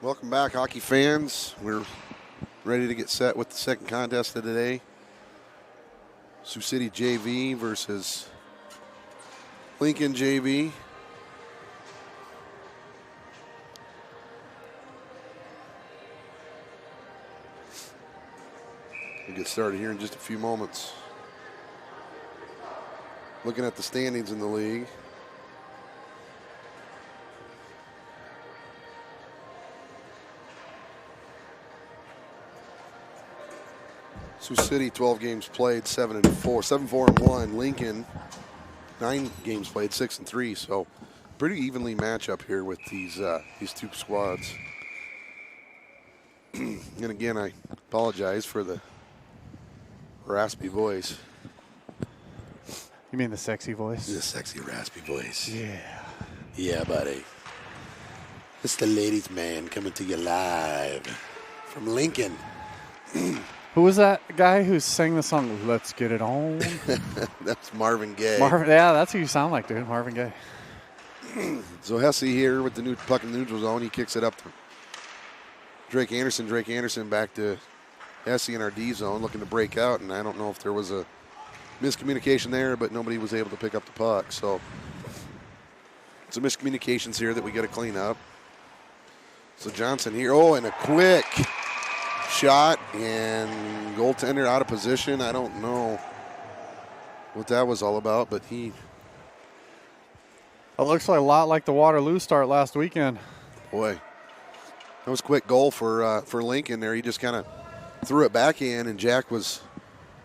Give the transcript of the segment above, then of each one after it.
Welcome back, hockey fans. We're ready to get set with the second contest of today. Sioux City JV versus Lincoln JV. We'll get started here in just a few moments. Looking at the standings in the league. Sioux City, 12 games played, 7-4, 7-4-1. Lincoln, 9 games played, 6-3. So, pretty evenly matchup here with these two squads. And again, I apologize for the raspy voice. You mean the sexy voice? The sexy raspy voice. Yeah. Yeah, buddy. It's the ladies' man coming to you live from Lincoln. Who was that guy who sang the song, Let's Get It On? That's Marvin Gaye. Yeah, that's who you sound like, dude. Marvin Gaye. So Hesse here with the new puck in the neutral zone. He kicks it up to Drake Anderson. Drake Anderson back to Hesse in our D zone looking to break out. And I don't know if there was a miscommunication there, but nobody was able to pick up the puck. So some miscommunications here that we got to clean up. So Johnson here. Oh, and a quick shot and goaltender out of position. I don't know what that was all about, but it looks like a lot like the Waterloo start last weekend. Boy, that was a quick goal for Lincoln there. He just kind of threw it back in, and Jack was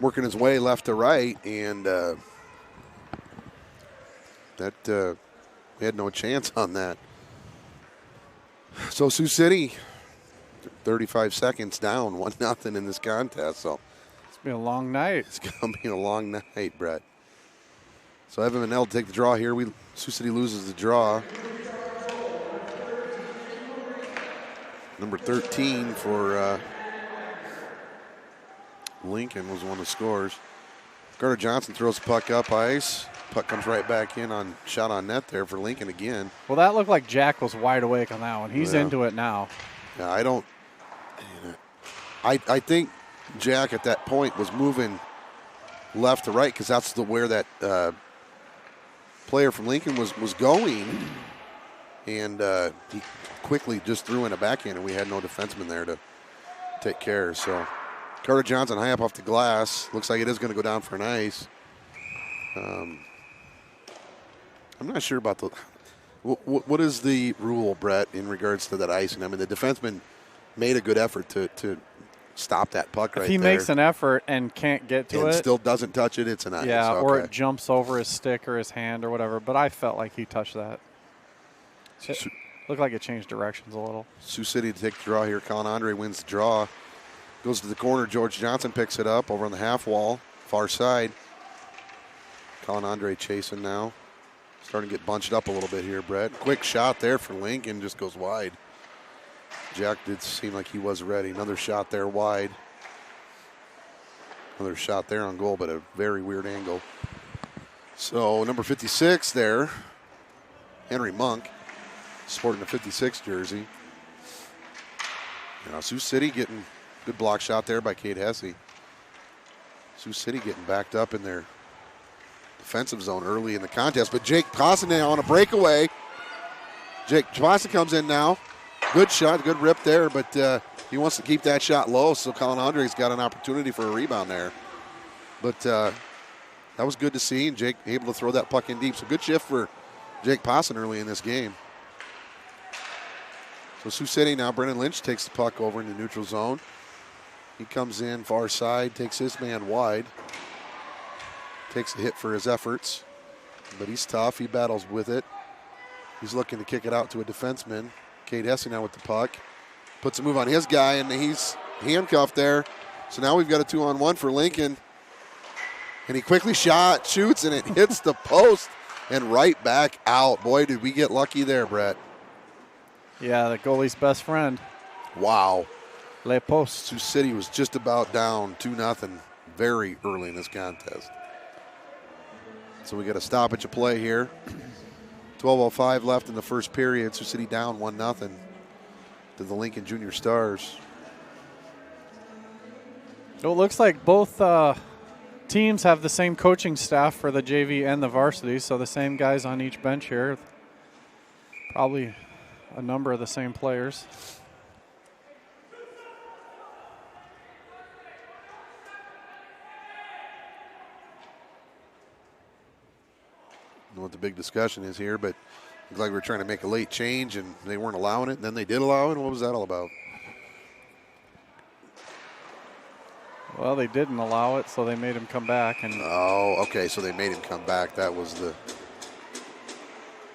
working his way left to right, and we had no chance on that. So Sioux City, 35 seconds down, 1-0 in this contest. So it's been a long night. It's going to be a long night, Brett. So Evan Manel to take the draw here. Sioux City loses the draw. Number 13 for Lincoln was one of the scores. Carter Johnson throws the puck up ice. Puck comes right back in on shot on net there for Lincoln again. Well, that looked like Jack was wide awake on that one. He's into it now. Yeah, I think Jack at that point was moving left to right because that's where that player from Lincoln was going, and he quickly just threw in a backhand, and we had no defenseman there to take care. So Carter Johnson high up off the glass. Looks like it is going to go down for an ice. I'm not sure about the what is the rule, Brett, in regards to that icing. I mean, the defenseman made a good effort to stop that puck right there. If he makes an effort and can't get to it. And still doesn't touch it, it's an ice. Yeah, okay. Or it jumps over his stick or his hand or whatever. But I felt like he touched that. It looked like it changed directions a little. Sioux City to take the draw here. Colin Andre wins the draw. Goes to the corner. George Johnson picks it up over on the half wall, far side. Colin Andre chasing now. Starting to get bunched up a little bit here, Brett. Quick shot there for Lincoln, just goes wide. Jack did seem like he was ready. Another shot there wide. Another shot there on goal, but a very weird angle. So number 56 there, Henry Monk, sporting a 56 jersey. Now Sioux City getting good block shot there by Kate Hesse. Sioux City getting backed up in their defensive zone early in the contest, but Jake Pawson on a breakaway. Jake Pawson comes in now. Good shot, good rip there, but he wants to keep that shot low, so Colin Andre's got an opportunity for a rebound there. But that was good to see, and Jake able to throw that puck in deep. So good shift for Jake Pawson early in this game. So Sioux City now, Brennan Lynch takes the puck over in the neutral zone. He comes in far side, takes his man wide. Takes a hit for his efforts, but he's tough. He battles with it. He's looking to kick it out to a defenseman. Cade Hesse now with the puck. Puts a move on his guy, and he's handcuffed there. So now we've got a 2-on-1 for Lincoln. And he quickly shoots, and it hits the post and right back out. Boy, did we get lucky there, Brett. Yeah, the goalie's best friend. Wow. Le post. Sioux City was just about down 2-0 very early in this contest. So we got a stoppage of play here. 12:05 left in the first period. Sioux City down 1-0. to the Lincoln Junior Stars. Well, it looks like both teams have the same coaching staff for the JV and the varsity, so the same guys on each bench here. Probably a number of the same players. I don't know what the big discussion is here, but it looks like we're trying to make a late change, and they weren't allowing it, and then they did allow it. What was that all about? Well, they didn't allow it, so they made him come back. And oh, okay, so they made him come back. That was the...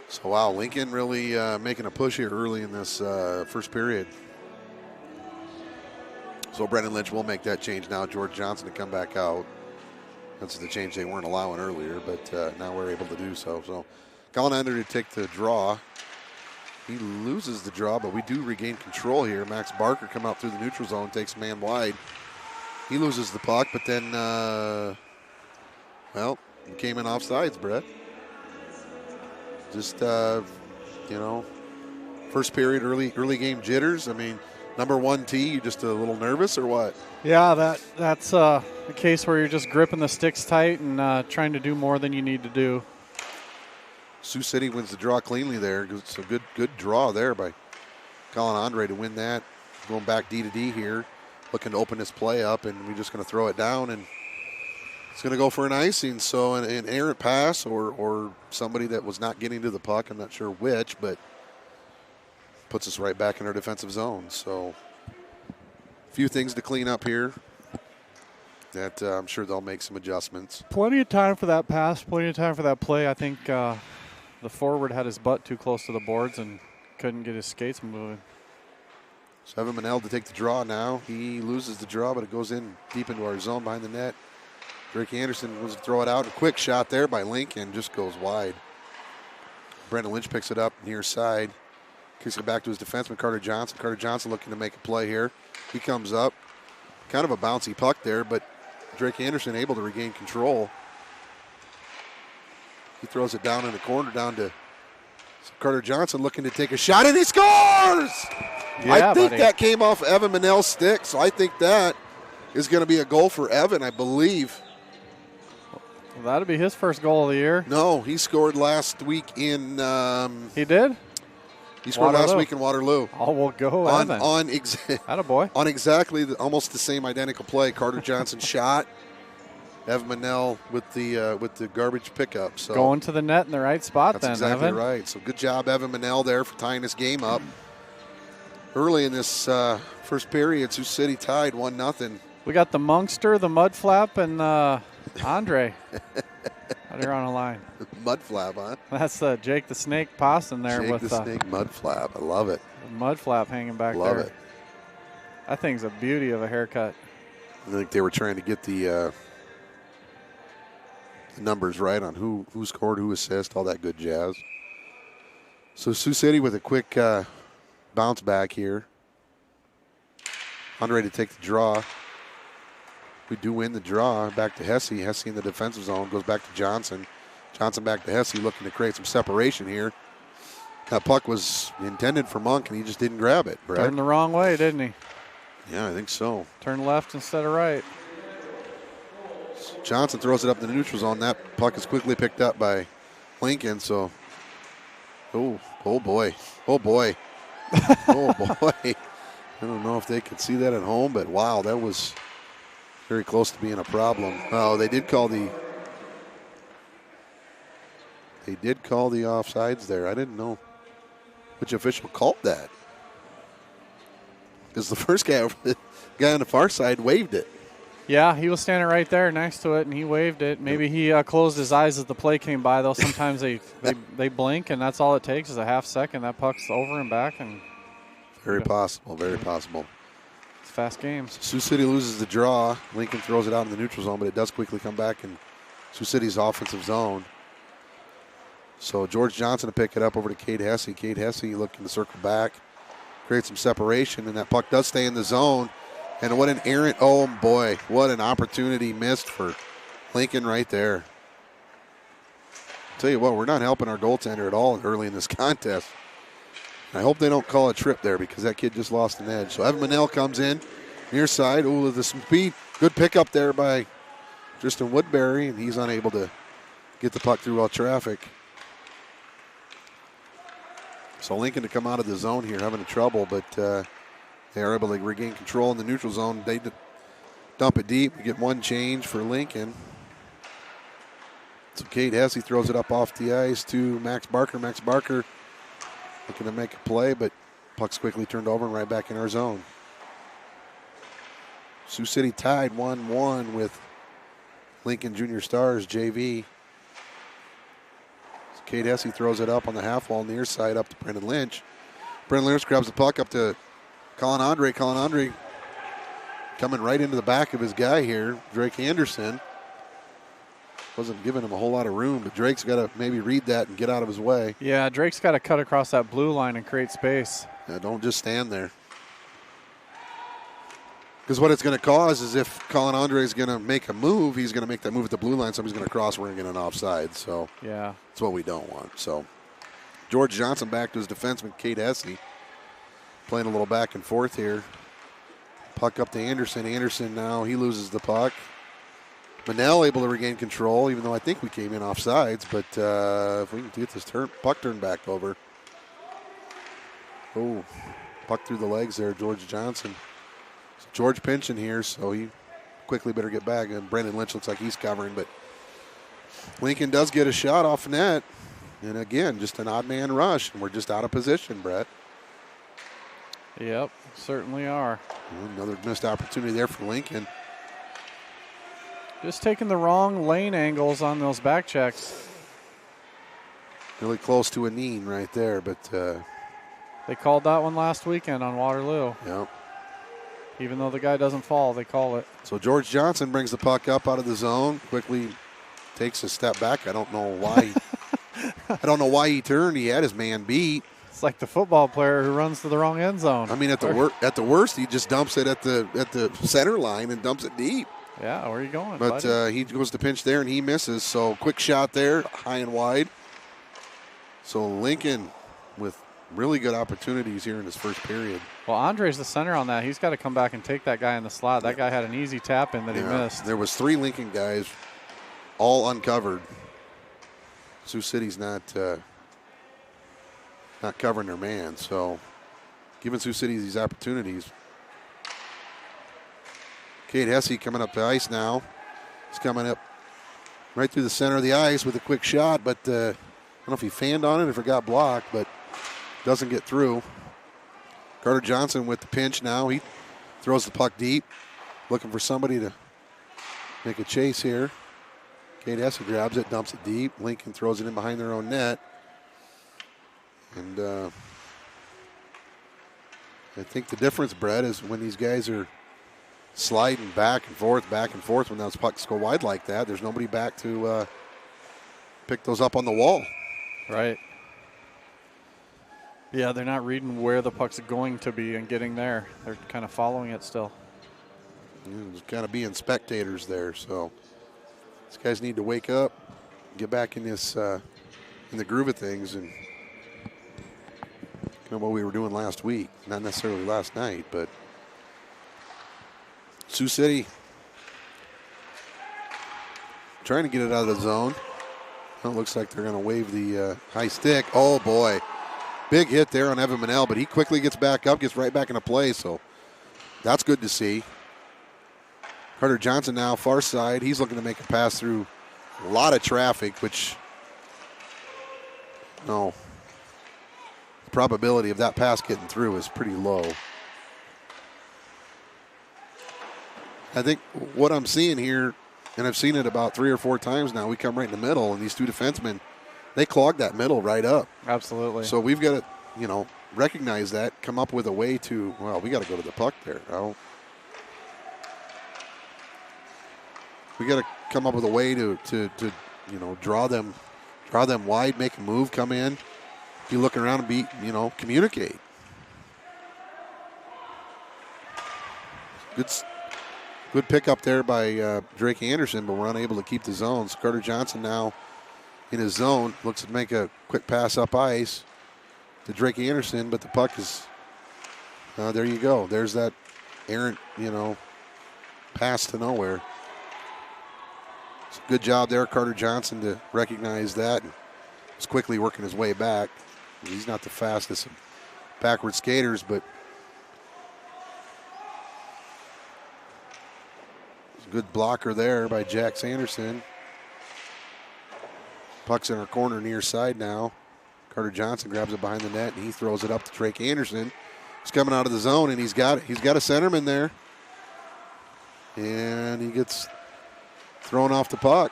So, wow, Lincoln really making a push here early in this first period. So Brendan Lynch will make that change now. George Johnson to come back out. That's the change they weren't allowing earlier, but now we're able to do so. So Colin Ender to take the draw. He loses the draw, but we do regain control here. Max Barker come out through the neutral zone, takes man wide. He loses the puck, but then, well, he came in offsides, Brett. Just, you know, first period, early game jitters. I mean, number 1 tee, you just a little nervous or what? Yeah, that's a case where you're just gripping the sticks tight and trying to do more than you need to do. Sioux City wins the draw cleanly there. It's a good draw there by Colin Andre to win that. Going back D to D here. Looking to open this play up, and we're just going to throw it down, and it's going to go for an icing. So an errant pass or somebody that was not getting to the puck, I'm not sure which, but puts us right back in our defensive zone. So a few things to clean up here that I'm sure they'll make some adjustments. Plenty of time for that pass, plenty of time for that play. I think the forward had his butt too close to the boards and couldn't get his skates moving. So Evan Manel to take the draw now. He loses the draw, but it goes in deep into our zone behind the net. Drake Anderson was to throw it out. A quick shot there by Lincoln, just goes wide. Brendan Lynch picks it up near side. Kicks it back to his defenseman, Carter Johnson. Carter Johnson looking to make a play here. He comes up. Kind of a bouncy puck there, but Drake Anderson able to regain control. He throws it down in the corner, down to Carter Johnson looking to take a shot, and he scores! Yeah, I think buddy. that came off Evan Manel's stick, so I think that is going to be a goal for Evan, I believe. Well, that'd be his first goal of the year. No, he scored last week in... He did? He scored Waterloo. last week in Waterloo. Oh, we'll go, On Evan. Attaboy. on exactly almost the same identical play. Carter Johnson shot. Evan Manel with the garbage pickup. So Going to the net in the right spot that's then, exactly Evan. right. So good job, Evan Manel, there for tying this game up. Early in this first period, Sioux City tied 1-0. We got the Monkster, the Mud Flap, and Andre out here on the line. Mud flap, huh? That's Jake the Snake Poston there Jake with the Snake mud flap. I love it. Mud Flap hanging back Love there. it. That thing's a beauty of a haircut. I think they were trying to get the numbers right on who scored, who assisted, all that good jazz. So Sioux City with a quick bounce back here. Andre to take the draw. We do win the draw. Back to Hesse. Hesse in the defensive zone. Goes back to Johnson. Johnson back to Hesse, looking to create some separation here. That puck was intended for Monk, and he just didn't grab it, Brett. Turned the wrong way, didn't he? Yeah, I think so. Turned left instead of right. Johnson throws it up in the neutral zone. That puck is quickly picked up by Lincoln. So, oh boy. Oh, boy. I don't know if they could see that at home, but wow, that was very close to being a problem. Oh, they did call the offsides there. I didn't know which official called that, because the first guy on the far side waved it. Yeah, he was standing right there next to it, and he waved it. Maybe he closed his eyes as the play came by, though. Sometimes they blink, and that's all it takes is a half second. That puck's over and back. And Very possible, very possible. It's fast games. Sioux City loses the draw. Lincoln throws it out in the neutral zone, but it does quickly come back in Sioux City's offensive zone. So George Johnson to pick it up over to Cade Hesse. Cade Hesse looking to circle back, create some separation, and that puck does stay in the zone. And what an errant, oh boy, what an opportunity missed for Lincoln right there. Tell you what, we're not helping our goaltender at all early in this contest. I hope they don't call a trip there because that kid just lost an edge. So Evan Manell comes in, near side. Ooh, with some speed. Good pickup there by Tristan Woodbury, and he's unable to get the puck through all traffic. So Lincoln to come out of the zone here, having trouble, but they are able to regain control in the neutral zone. They dump it deep. We get one change for Lincoln. So Cade Hesse throws it up off the ice to Max Barker. Max Barker looking to make a play, but puck's quickly turned over and right back in our zone. Sioux City tied 1-1 with Lincoln Junior Stars JV. So Cade Hesse throws it up on the half wall near side up to Brendan Lynch. Brendan Lynch grabs the puck up to Colin Andre. Colin Andre coming right into the back of his guy here, Drake Anderson. Wasn't giving him a whole lot of room, but Drake's got to maybe read that and get out of his way. Yeah, Drake's got to cut across that blue line and create space. Yeah, don't just stand there. Because what it's going to cause is if Colin Andre is going to make a move, he's going to make that move at the blue line. Somebody's going to cross ring and an offside. So yeah, that's what we don't want. So George Johnson back to his defenseman, Cade Hesse, playing a little back and forth here. Puck up to Anderson. Anderson now, he loses the puck. Manel able to regain control, even though I think we came in offsides. But if we can get this puck turned back over. Oh, puck through the legs there, George Johnson. So George pinching here, so he quickly better get back. And Brendan Lynch looks like he's covering, but Lincoln does get a shot off net. And again, just an odd man rush, and we're just out of position, Brett. Yep, certainly are. Another missed opportunity there for Lincoln. Just taking the wrong lane angles on those back checks. Really close to a knee right there, but they called that one last weekend on Waterloo. Yep. Even though the guy doesn't fall, they call it. So George Johnson brings the puck up out of the zone, quickly takes a step back. I don't know why. I don't know why he turned. He had his man beat. It's like the football player who runs to the wrong end zone. I mean, at the worst, he just dumps it at the center line and dumps it deep. Yeah, where are you going? But he goes to pinch there and he misses. So quick shot there, high and wide. So Lincoln with really good opportunities here in this first period. Well, Andre's the center on that. He's got to come back and take that guy in the slot. That guy had an easy tap in that he missed. There was 3 Lincoln guys, all uncovered. Sioux City's not covering their man, so giving Sioux City these opportunities. Cade Hesse coming up the ice now. He's coming up right through the center of the ice with a quick shot, but I don't know if he fanned on it or if it got blocked, but doesn't get through. Carter Johnson with the pinch now. He throws the puck deep, looking for somebody to make a chase here. Cade Hesse grabs it, dumps it deep. Lincoln throws it in behind their own net. And I think the difference, Brett, is when these guys are sliding back and forth, when those pucks go wide like that, there's nobody back to pick those up on the wall. Right. Yeah, they're not reading where the puck's going to be and getting there. They're kind of following it still. Just kind of being spectators there. So these guys need to wake up, get back in this in the groove of things, and kind of what we were doing last week. Not necessarily last night, but Sioux City trying to get it out of the zone. Well, it looks like they're going to wave the high stick. Oh, boy. Big hit there on Evan Manel, but he quickly gets back up, gets right back into play, so that's good to see. Carter Johnson now, far side. He's looking to make a pass through a lot of traffic, which, no, the probability of that pass getting through is pretty low. I think what I'm seeing here, and I've seen it about 3 or 4 times now, we come right in the middle, and these 2 defensemen, they clog that middle right up. Absolutely. So we've got to, recognize that, come up with a way to, well, we got to go to the puck there. We got to come up with a way to draw them wide, make a move, come in, be looking around and communicate. Good pickup there by Drake Anderson, but we're unable to keep the zone. So Carter Johnson now in his zone, looks to make a quick pass up ice. to Drake Anderson, but the puck is, there you go. There's that errant, pass to nowhere. It's a good job there, Carter Johnson, to recognize that. He's quickly working his way back. He's not the fastest of backward skaters, but it's a good blocker there by Jack Sanderson. Puck's in our corner near side now. Carter Johnson grabs it behind the net, and he throws it up to Drake Anderson. He's coming out of the zone, and he's got a centerman there. And he gets thrown off the puck.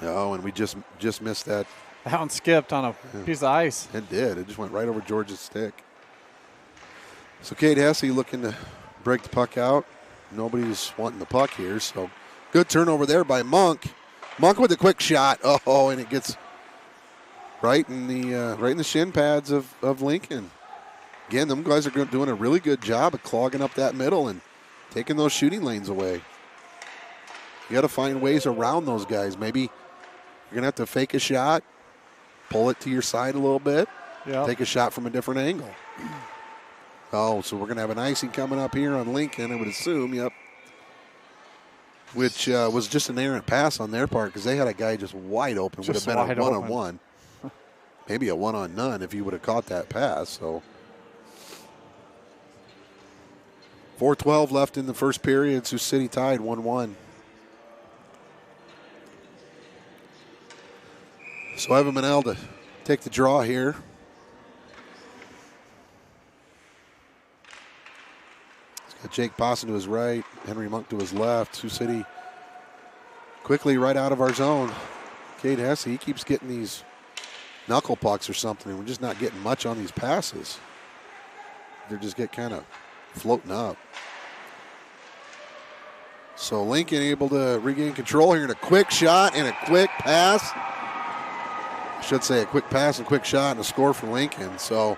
Oh, and we just missed that. That one skipped on a piece of ice. It did. It just went right over George's stick. So Cade Hesse looking to break the puck out. Nobody's wanting the puck here, so good turnover there by Monk. Monk with a quick shot. Oh, and it gets right in the shin pads of Lincoln. Again, them guys are doing a really good job of clogging up that middle and taking those shooting lanes away. You got to find ways around those guys. Maybe you're going to have to fake a shot, pull it to your side a little bit, take a shot from a different angle. Oh, so we're going to have an icing coming up here on Lincoln, I would assume, which was just an errant pass on their part because they had a guy just wide open. Would have been a one-on-one. Maybe a one-on-none if he would have caught that pass. So 4:12 left in the first period. Sioux City tied 1-1. So Evan Manel to take the draw here. He's got Jake Posson to his right, Henry Monk to his left. Sioux City quickly right out of our zone. Cade Hesse, he keeps getting these knuckle pucks or something, and we're just not getting much on these passes. They just get kind of floating up. So Lincoln able to regain control here in a quick shot and a quick pass. I should say a quick pass and quick shot and a score for Lincoln. So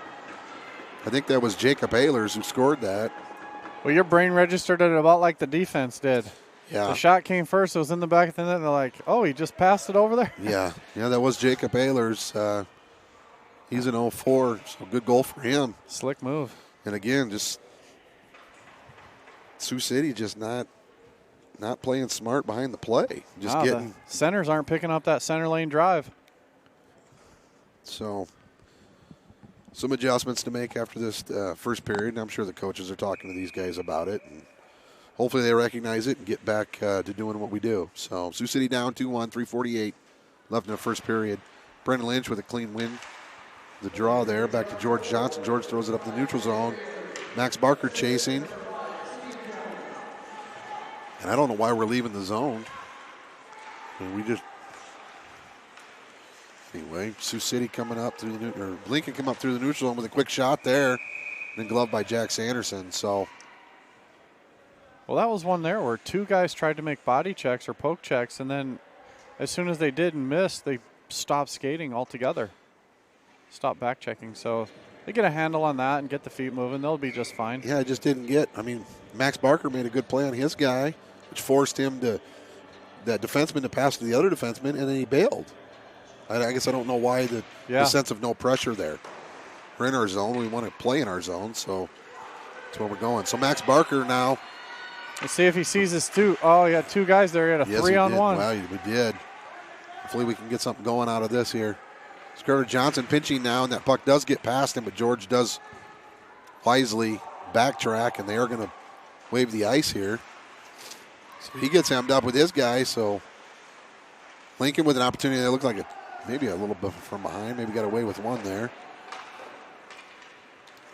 I think that was Jacob Ehlers who scored that. Well, your brain registered it about like the defense did. Yeah. The shot came first. It was in the back of the net. And they're like, oh, he just passed it over there? Yeah, that was Jacob Ehlers. He's an 0-4, so good goal for him. Slick move. And again, just Sioux City just not playing smart behind the play. Just getting the centers aren't picking up that center lane drive. So some adjustments to make after this first period, and I'm sure the coaches are talking to these guys about it. And hopefully they recognize it and get back to doing what we do. So Sioux City down 2-1, 3:48 left in the first period. Brendan Lynch with a clean win. The draw there, back to George Johnson. George throws it up the neutral zone. Max Barker chasing. And I don't know why we're leaving the zone. Anyway, Sioux City coming up through Lincoln come up through the neutral zone with a quick shot there. Then gloved by Jack Sanderson. So. Well, that was one there where two guys tried to make body checks or poke checks, and then as soon as they did and missed, they stopped skating altogether. Stopped back checking. So they get a handle on that and get the feet moving, they'll be just fine. Yeah, I just didn't get. Max Barker made a good play on his guy, which forced him that defenseman to pass to the other defenseman, and then he bailed. I guess I don't know why the sense of no pressure there. We're in our zone. We want to play in our zone, so that's where we're going. So Max Barker now. Let's see if he sees us too. Oh, he had two guys there. He had a 3-on-1. Wow, we did. Hopefully we can get something going out of this here. Carter Johnson pinching now, and that puck does get past him, but George does wisely backtrack, and they are going to wave the ice here. So he gets hemmed up with his guy, so Lincoln with an opportunity that looked like maybe a little bit from behind, maybe got away with one there.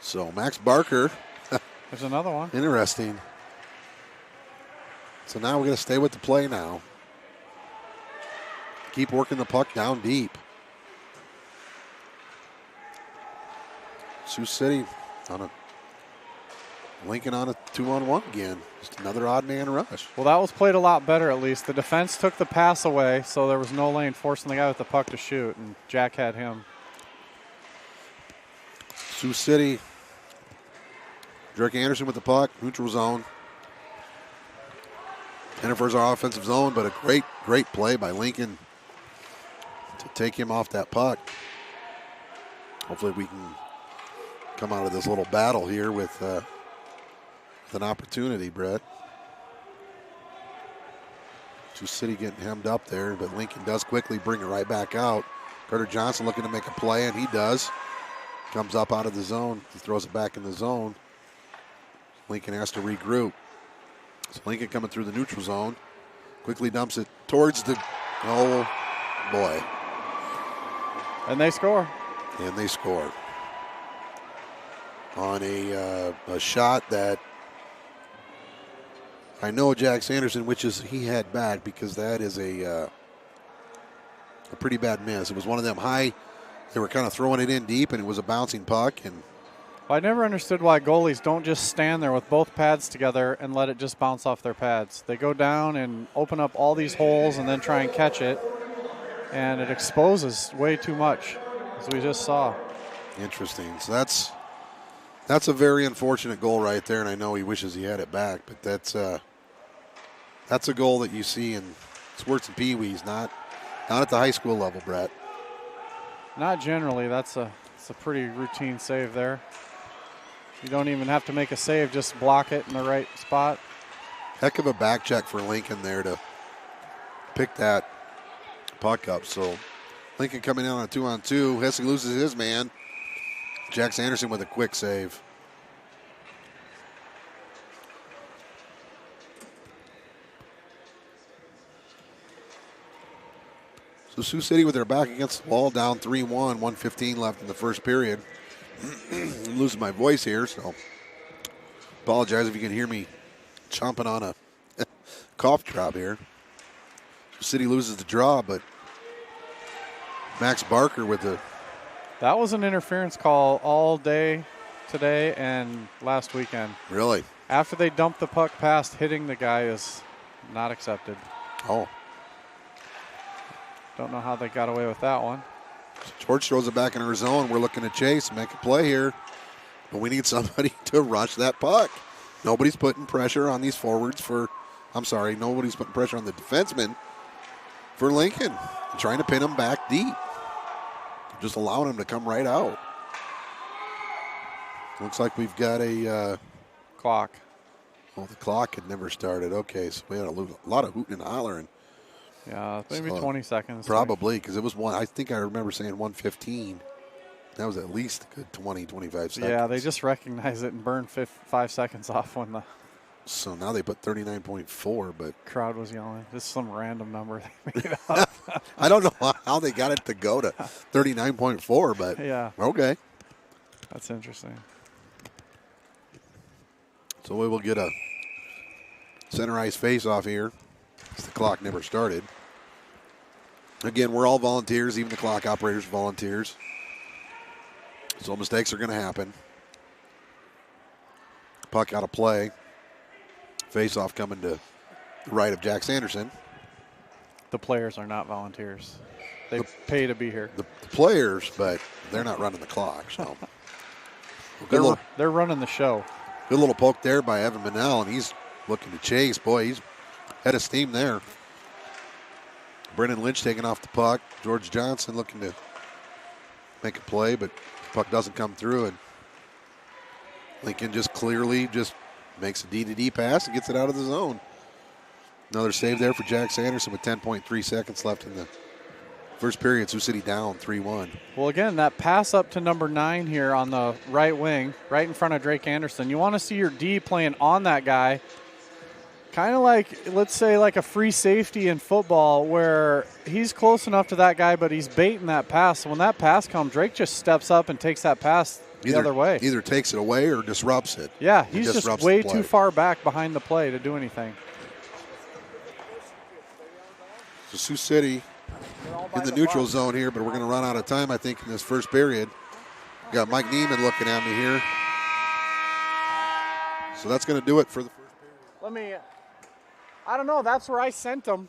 So Max Barker. There's another one. Interesting. So now we're going to stay with the play now. Keep working the puck down deep. Sioux City Lincoln on a 2-on-1 again. Just another odd man rush. Well, that was played a lot better at least. The defense took the pass away, so there was no lane forcing the guy with the puck to shoot, and Jack had him. Sioux City. Drake Anderson with the puck, neutral zone. Enters our offensive zone, but a great play by Lincoln to take him off that puck. hopefully we can come out of this little battle here with an opportunity, Brett. Sioux City getting hemmed up there, but Lincoln does quickly bring it right back out. Carter Johnson looking to make a play, and he does. Comes up out of the zone. He throws it back in the zone. Lincoln has to regroup. So Lincoln coming through the neutral zone. Quickly dumps it towards the, oh boy. And they score. And they score. On a shot that I know Jack Sanderson wishes he had back, because that is a pretty bad miss. It was one of them high, they were kind of throwing it in deep, and it was a bouncing puck. And Well, I never understood why goalies don't just stand there with both pads together and let it just bounce off their pads. They go down and open up all these holes and then try and catch it, and it exposes way too much, as we just saw. Interesting. So that's a very unfortunate goal right there, and I know he wishes he had it back, but that's a goal that you see in sports and peewees, not at the high school level, Brett. Not generally. It's a pretty routine save there. You don't even have to make a save, just block it in the right spot. Heck of a back check for Lincoln there to pick that puck up. So Lincoln coming in on a 2-on-2. Hesse loses his man. Jack Sanderson with a quick save. So Sioux City with their back against the wall, down 3-1, 1:15 left in the first period. I'm losing my voice here, so apologize if you can hear me chomping on a cough drop here. Sioux City loses the draw, but Max Barker with the... That was an interference call all day today and last weekend. Really? After they dumped the puck past, hitting the guy is not accepted. Oh. Don't know how they got away with that one. George throws it back in our zone. We're looking to chase, make a play here. But we need somebody to rush that puck. Nobody's putting pressure on these forwards nobody's putting pressure on the defensemen for Lincoln. Trying to pin them back deep. Just allowing them to come right out. Looks like we've got a... Clock. Well, the clock had never started. Okay, so we had a lot of hooting and hollering. Yeah, maybe 20 seconds. Probably, because it was one. I think I remember saying 1:15. That was at least a good 20, 25 seconds. Yeah, they just recognized it and burned 5 seconds off when the So now they put 39.4, but crowd was yelling. Just some random number they made up. I don't know how they got it to go to 39.4, but Yeah, okay. that's interesting. So we will get a center ice face-off here. The clock never started. Again, we're all volunteers. Even the clock operators are volunteers. So mistakes are going to happen. Puck out of play. Face-off coming to the right of Jack Sanderson. The players are not volunteers. They pay to be here. The players, but they're not running the clock. So They're running the show. good little poke there by Evan Manel, and he's looking to chase. Boy, he's head of steam there. Brennan Lynch taking off the puck. George Johnson looking to make a play, but the puck doesn't come through. And Lincoln just clearly makes a D-to-D pass and gets it out of the zone. Another save there for Jack Sanderson with 10.3 seconds left in the first period. Sioux City down 3-1. Well, again, that pass up to number 9 here on the right wing, right in front of Drake Anderson. You want to see your D playing on that guy. Kind of like, let's say, like a free safety in football where he's close enough to that guy, but he's baiting that pass. So when that pass comes, Drake just steps up and takes that pass the other way. Either takes it away or disrupts it. Yeah, he's just way too far back behind the play to do anything. So Sioux City in the neutral zone here, but we're going to run out of time, I think, in this first period. Got Mike Neiman looking at me here. So that's going to do it for the first period. I don't know, that's where I sent him.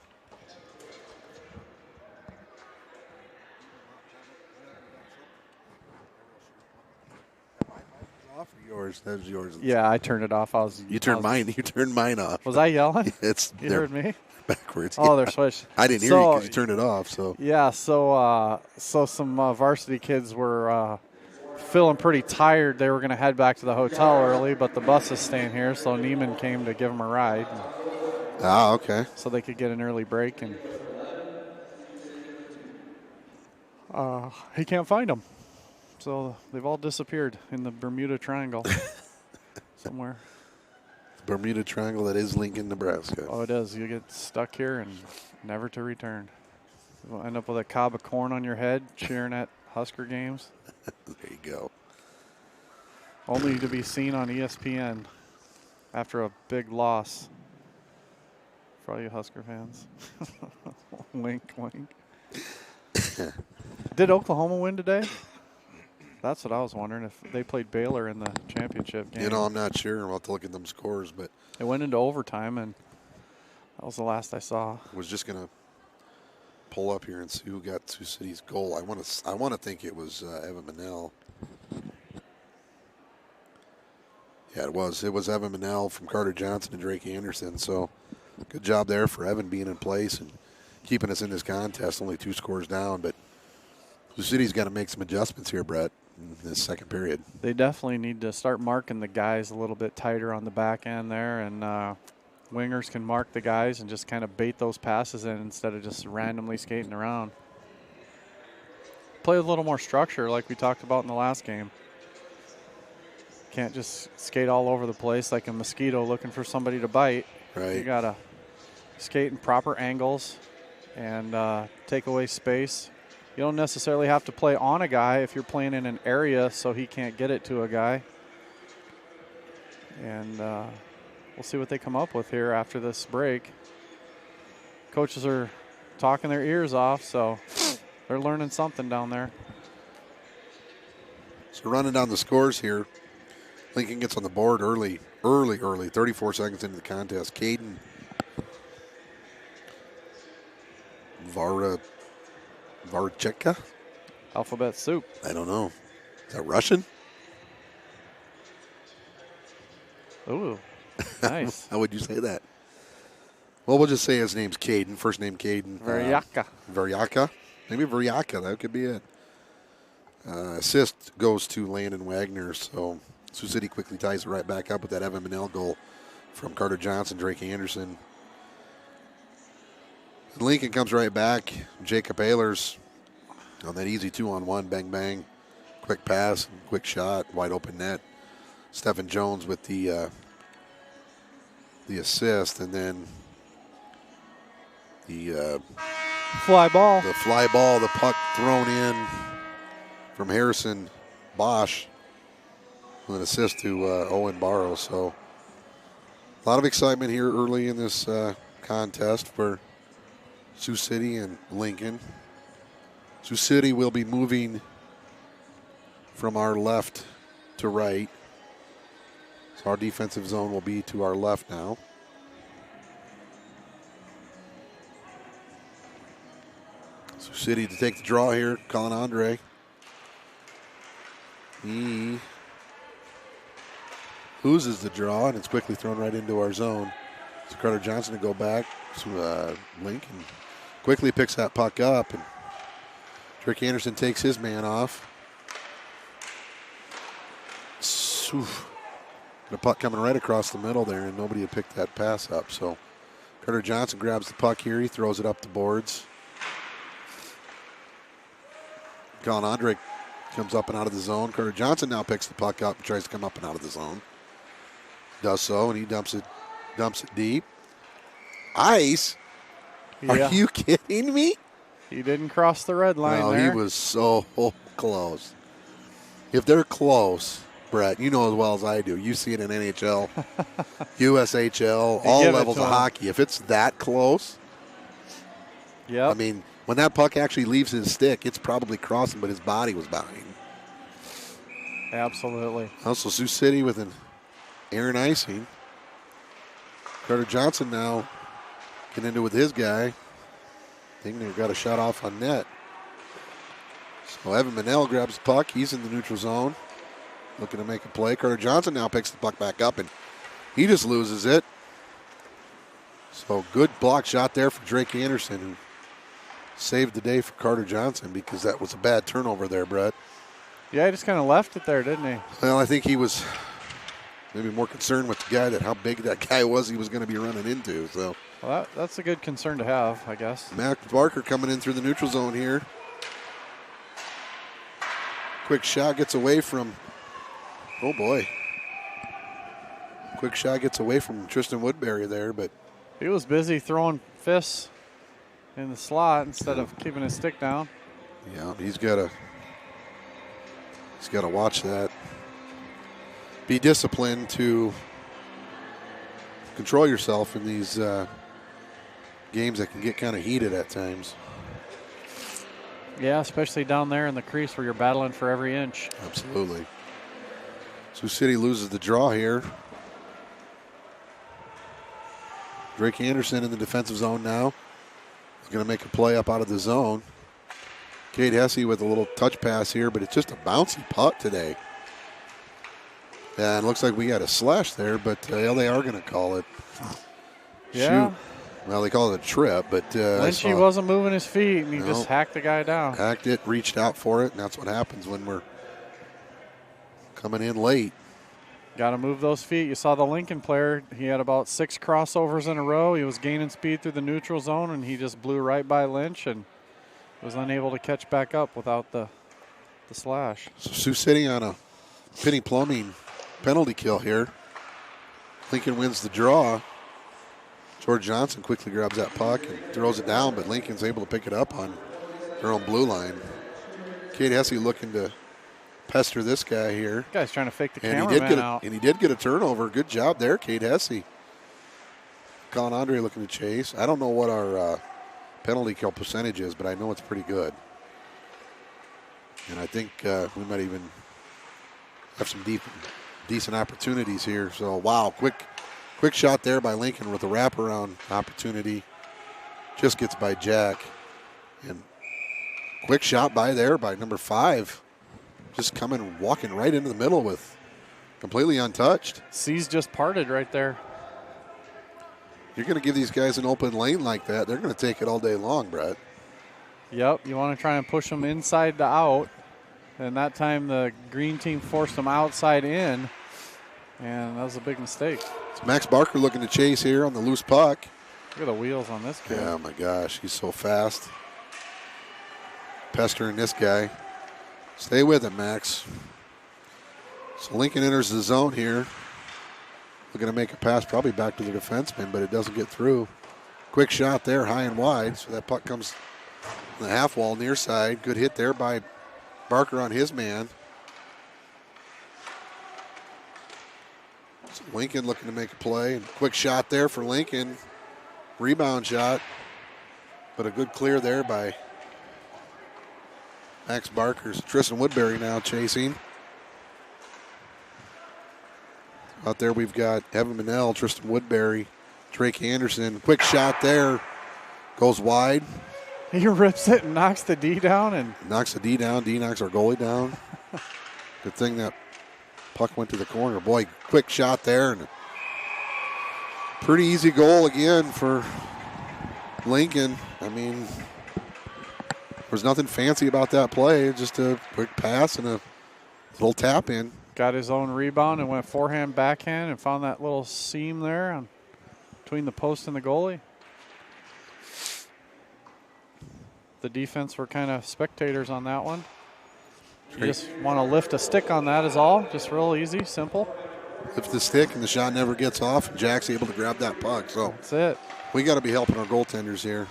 Off or yours? That was yours. Yeah, I turned it off. You turned mine off. Was I yelling? You heard me? Backwards. Oh, they're switched. I didn't hear you because you turned it off. So yeah, so some varsity kids were feeling pretty tired. They were going to head back to the hotel early, but the bus is staying here, so Neiman came to give them a ride. Ah, okay. So they could get an early break, and he can't find them. So they've all disappeared in the Bermuda Triangle somewhere. Bermuda Triangle, that is Lincoln, Nebraska. Oh, it is. You get stuck here and never to return. You'll end up with a cob of corn on your head cheering at Husker games. There you go. Only to be seen on ESPN after a big loss for all you Husker fans. Wink, wink. Did Oklahoma win today? That's what I was wondering, if they played Baylor in the championship game. You know, I'm not sure. I'll have to look at them scores, but it went into overtime, and that was the last I saw. I was just going to pull up here and see who got Sioux City's goal. I want to think it was Evan Manel. Yeah, it was. It was Evan Manel from Carter Johnson and Drake Anderson. So good job there for Evan being in place and keeping us in this contest. Only 2 scores down, but Sioux City's got to make some adjustments here, Brett, in this second period. They definitely need to start marking the guys a little bit tighter on the back end there, and wingers can mark the guys and just kind of bait those passes in instead of just randomly skating around. Play with a little more structure like we talked about in the last game. Can't just skate all over the place like a mosquito looking for somebody to bite. Right. You got to skate in proper angles and take away space. You don't necessarily have to play on a guy if you're playing in an area so he can't get it to a guy. And we'll see what they come up with here after this break. Coaches are talking their ears off, so they're learning something down there. So running down the scores here, Lincoln gets on the board early, 34 seconds into the contest. Caden Varcheka? Alphabet soup. I don't know. Is that Russian? Ooh, nice. How would you say that? Well, we'll just say his name's Caden. First name Caden. Varyaka. Varyaka? Maybe Varyaka. That could be it. Assist goes to Landon Wagner, so Sioux City quickly ties it right back up with that Evan Manel goal from Carter Johnson, Drake Anderson. And Lincoln comes right back. Jacob Ehlers on that easy 2-on-1, bang, bang. Quick pass, quick shot, wide open net. Stephen Jones with the assist, and then the fly ball. The fly ball, the puck thrown in from Harrison Bosch with an assist to Owen Barrow. So a lot of excitement here early in this contest for Sioux City and Lincoln. Sioux City will be moving from our left to right. So our defensive zone will be to our left now. Sioux City to take the draw here. Colin Andre. He loses the draw, and it's quickly thrown right into our zone. So Carter Johnson to go back to Lincoln. Quickly picks that puck up, and Drake Anderson takes his man off. The puck coming right across the middle there, and nobody had picked that pass up. So Carter Johnson grabs the puck here. He throws it up the boards. Colin Andre comes up and out of the zone. Carter Johnson now picks the puck up and tries to come up and out of the zone. Does so, and he dumps it deep. Ice? Yeah. Are you kidding me? He didn't cross the red line No, there. he was so close. If they're close, Brett, you know as well as I do. You see it in NHL, USHL, all levels of hockey. If it's that close, yep. I mean, when that puck actually leaves his stick, it's probably crossing, but his body was behind. Absolutely. Also, Sioux City with an Aaron icing. Carter Johnson now getting into it with his guy. I think they've got a shot off on net. So Evan Manel grabs the puck. He's in the neutral zone, looking to make a play. Carter Johnson now picks the puck back up, and he just loses it. So good block shot there for Drake Anderson, who saved the day for Carter Johnson because that was a bad turnover there, Brett. Yeah, he just kind of left it there, didn't he? Well, I think he was maybe more concerned with the guy that how big that guy was he was going to be running into. So, well, that's a good concern to have, I guess. Max Barker coming in through the neutral zone here. Quick shot gets away from, oh boy. Quick shot gets away from Tristan Woodbury there, but he was busy throwing fists in the slot instead of keeping his stick down. Yeah, he's got to watch that. Be disciplined to control yourself in these games that can get kind of heated at times. Yeah, especially down there in the crease where you're battling for every inch. Absolutely. Sioux City loses the draw here. Drake Anderson in the defensive zone now. He's going to make a play up out of the zone. Cade Hesse with a little touch pass here, but it's just a bouncy putt today. And it looks like we got a slash there, but they are going to call it. Yeah. Shoot. Well, they call it a trip, but Lynchy wasn't moving his feet, and he just hacked the guy down. Hacked it, reached out for it, and that's what happens when we're coming in late. Got to move those feet. You saw the Lincoln player. He had about 6 crossovers in a row. He was gaining speed through the neutral zone, and he just blew right by Lynch and was unable to catch back up without the slash. So Sioux City on a Penny Plumbing penalty kill here. Lincoln wins the draw. George Johnson quickly grabs that puck and throws it down, but Lincoln's able to pick it up on their own blue line. Cade Hesse looking to pester this guy here. Guy's trying to fake the And cameraman out. And he did get a turnover. Good job there, Cade Hesse. Colin Andre looking to chase. I don't know what our penalty kill percentage is, but I know it's pretty good. And I think we might even have some decent opportunities here. So, wow, quick shot there by Lincoln with a wraparound opportunity. Just gets by Jack. And quick shot by number 5. Just walking right into the middle with completely untouched. Seas just parted right there. You're going to give these guys an open lane like that, they're going to take it all day long, Brett. Yep, you want to try and push them inside to out. And that time the green team forced them outside in. And that was a big mistake. It's Max Barker looking to chase here on the loose puck. Look at the wheels on this kid. Yeah, my gosh, he's so fast. Pestering this guy. Stay with it, Max. So Lincoln enters the zone here. Looking to make a pass probably back to the defenseman, but it doesn't get through. Quick shot there, high and wide. So that puck comes on the half wall near side. Good hit there by Barker on his man. So Lincoln looking to make a play. And quick shot there for Lincoln. Rebound shot. But a good clear there by Max Barker's. Tristan Woodbury now chasing. Out there we've got Evan Manell, Tristan Woodbury, Drake Anderson. Quick shot there. Goes wide. He rips it and knocks the D down. And knocks the D down. D knocks our goalie down. Good thing that puck went to the corner. Boy, quick shot there. And pretty easy goal again for Lincoln. I mean, there's nothing fancy about that play. Just a quick pass and a little tap in. Got his own rebound and went forehand, backhand, and found that little seam there between the post and the goalie. The defense were kind of spectators on that one. You just want to lift a stick on that is all. Just real easy, simple. Lift the stick and the shot never gets off, and Jack's able to grab that puck. So that's it. We got to be helping our goaltenders here.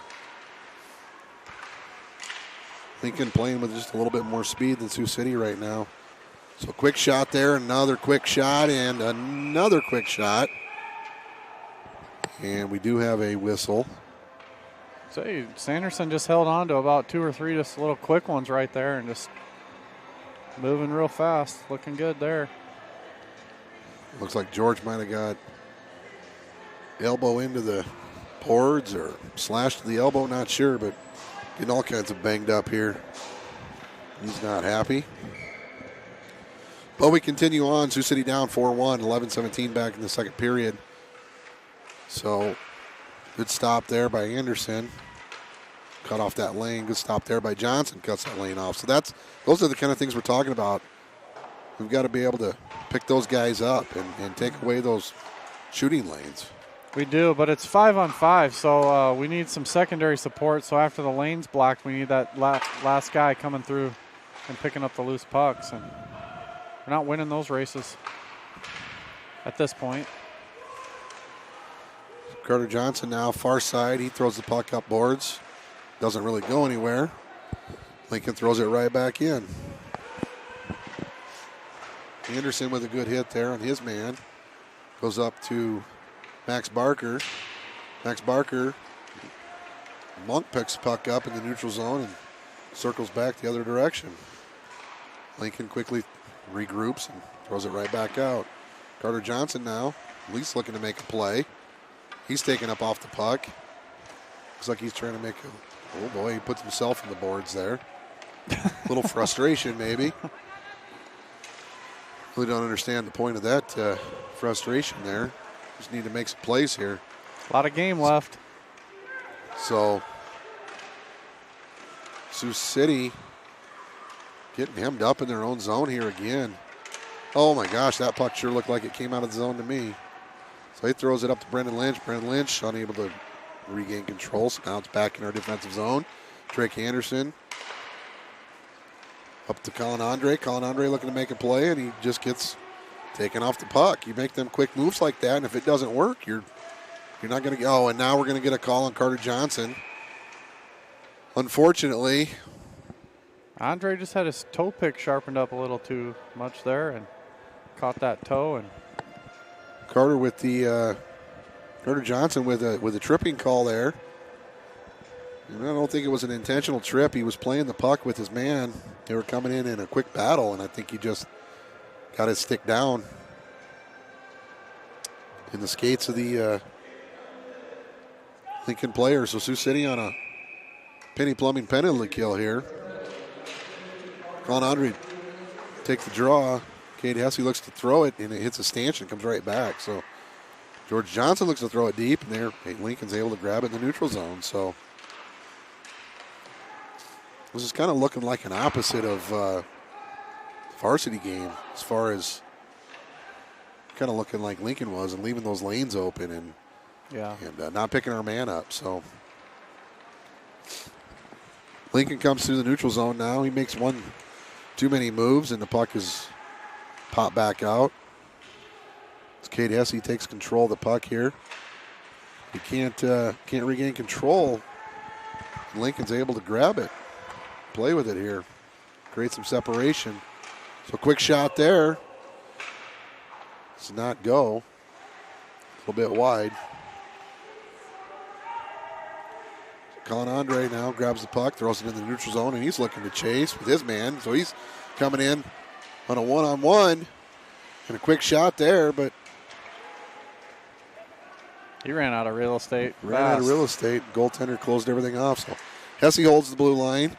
Lincoln playing with just a little bit more speed than Sioux City right now. So quick shot there, another quick shot, and another quick shot. And we do have a whistle. So Sanderson just held on to about 2 or 3 just little quick ones right there and just moving real fast. Looking good there. Looks like George might have got elbow into the boards or slashed the elbow, not sure, but getting all kinds of banged up here. He's not happy. But we continue on. Sioux City down 4-1, 11-17 back in the second period. So good stop there by Anderson. cut off that lane. Good stop there by Johnson. Cuts that lane off. So those are the kind of things we're talking about. We've got to be able to pick those guys up and take away those shooting lanes. We do, but it's 5-on-5, so we need some secondary support. So after the lane's blocked, we need that last guy coming through and picking up the loose pucks. And we're not winning those races at this point. Carter Johnson now far side. He throws the puck up boards. Doesn't really go anywhere. Lincoln throws it right back in. Anderson with a good hit there on his man. Goes up to Max Barker. Max Barker. Monk picks the puck up in the neutral zone and circles back the other direction. Lincoln quickly regroups and throws it right back out. Carter Johnson now, at least looking to make a play. He's taken up off the puck. Looks like he's trying to make a, oh boy, he puts himself in the boards there. A little frustration maybe. Really don't understand the point of that frustration there. Just need to make some plays here. A lot of game left. So, Sioux City getting hemmed up in their own zone here again. Oh my gosh, that puck sure looked like it came out of the zone to me. So he throws it up to Brendan Lynch. Brendan Lynch unable to regain control. So now it's back in our defensive zone. Drake Anderson up to Colin Andre. Colin Andre looking to make a play, and he just gets taken off the puck. You make them quick moves like that, and if it doesn't work, you're not going to go. Oh, and now we're going to get a call on Carter Johnson. Unfortunately, Andre just had his toe pick sharpened up a little too much there and caught that toe. And Carter with the Carter Johnson with a tripping call there. And I don't think it was an intentional trip. He was playing the puck with his man. They were coming in a quick battle, and I think he just got his stick down in the skates of the Lincoln players. So Sioux City on a Penny Plumbing penalty kill here. Colin Andre take the draw. Cade Hesse looks to throw it, and it hits a stanchion, comes right back. So George Johnson looks to throw it deep, and there Lincoln's able to grab it in the neutral zone. So this is kind of looking like an opposite of varsity game as far as kind of looking like Lincoln was and leaving those lanes open and not picking our man up. So Lincoln comes through the neutral zone now. He makes one too many moves, and the puck is popped back out. It's Cade Hesse takes control of the puck here. He can't regain control. Lincoln's able to grab it, play with it here, create some separation. So quick shot there. Does not go. A little bit wide. Colin Andre now grabs the puck, throws it in the neutral zone, and he's looking to chase with his man. So he's coming in on a one-on-one, and a quick shot there, but he ran out of real estate. Goaltender closed everything off. So Hesse holds the blue line.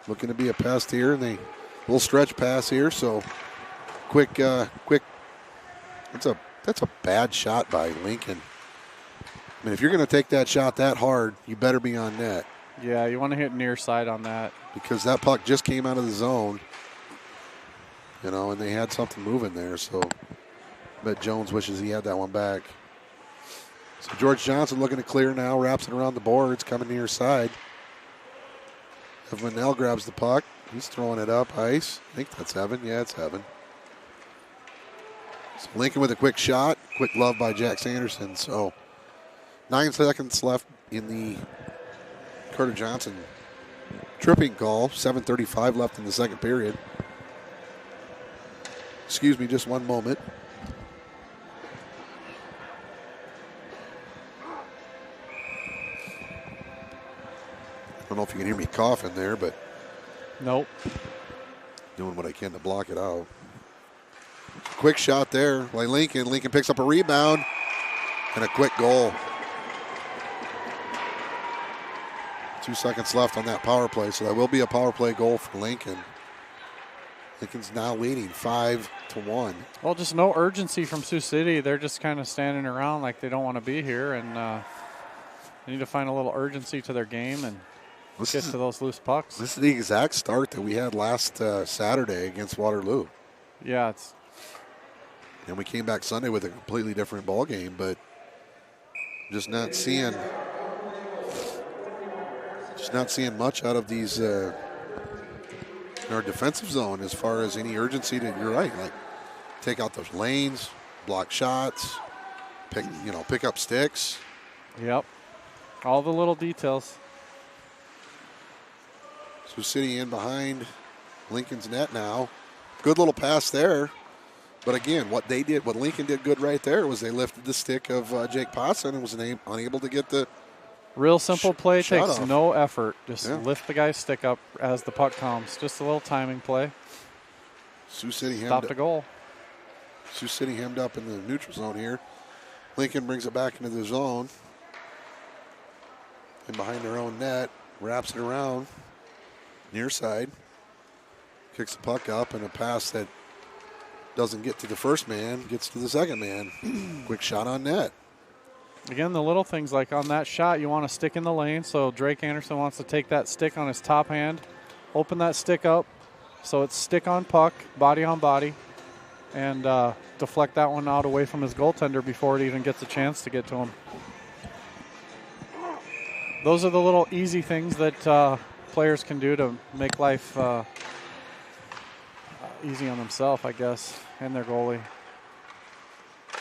Looking to be a pest here, and a little stretch pass here. So quick. That's a bad shot by Lincoln. I mean, if you're going to take that shot that hard, you better be on net. Yeah, you want to hit near side on that. Because that puck just came out of the zone, and they had something moving there. So I bet Jones wishes he had that one back. So George Johnson looking to clear now, wraps it around the boards, coming near side. Evan Manell grabs the puck. He's throwing it up ice. I think that's Evan. Yeah, it's Evan. So Lincoln with a quick shot. Quick glove by Jack Sanderson. So 9 seconds left in the Carter Johnson tripping call. 7:35 left in the second period. Excuse me just one moment. I don't know if you can hear me coughing there, but nope. Doing what I can to block it out. Quick shot there by Lincoln. Lincoln picks up a rebound and a quick goal. 2 seconds left on that power play, so that will be a power play goal for Lincoln. Lincoln's now leading 5-1. Well, just no urgency from Sioux City. They're just kind of standing around like they don't want to be here, and They need to find a little urgency to their game and This get is, to those loose pucks. this is the exact start that we had last Saturday against Waterloo. Yeah, And we came back Sunday with a completely different ball game, but just not seeing much out of these in our defensive zone as far as any urgency to, you're right, like take out those lanes, block shots, pick up sticks. yep. All the little details. Sioux City in behind Lincoln's net now. Good little pass there. But again, what Lincoln did good right there was they lifted the stick of Jake Potson and was unable to get the Real simple play, shot takes off. no effort. Just Yeah. lift the guy's stick up as the puck comes. Just a little timing play. Sioux City Stop the goal. Sioux City hemmed up in the neutral zone here. Lincoln brings it back into the zone. And behind their own net, wraps it around, near side. Kicks the puck up, and a pass that doesn't get to the first man, gets to the second man. Quick shot on net. Again, the little things like on that shot, you want to stick in the lane. So Drake Anderson wants to take that stick on his top hand, open that stick up so it's stick on puck, body on body, and deflect that one out away from his goaltender before it even gets a chance to get to him. Those are the little easy things that players can do to make life easy on themselves, I guess, and their goalie.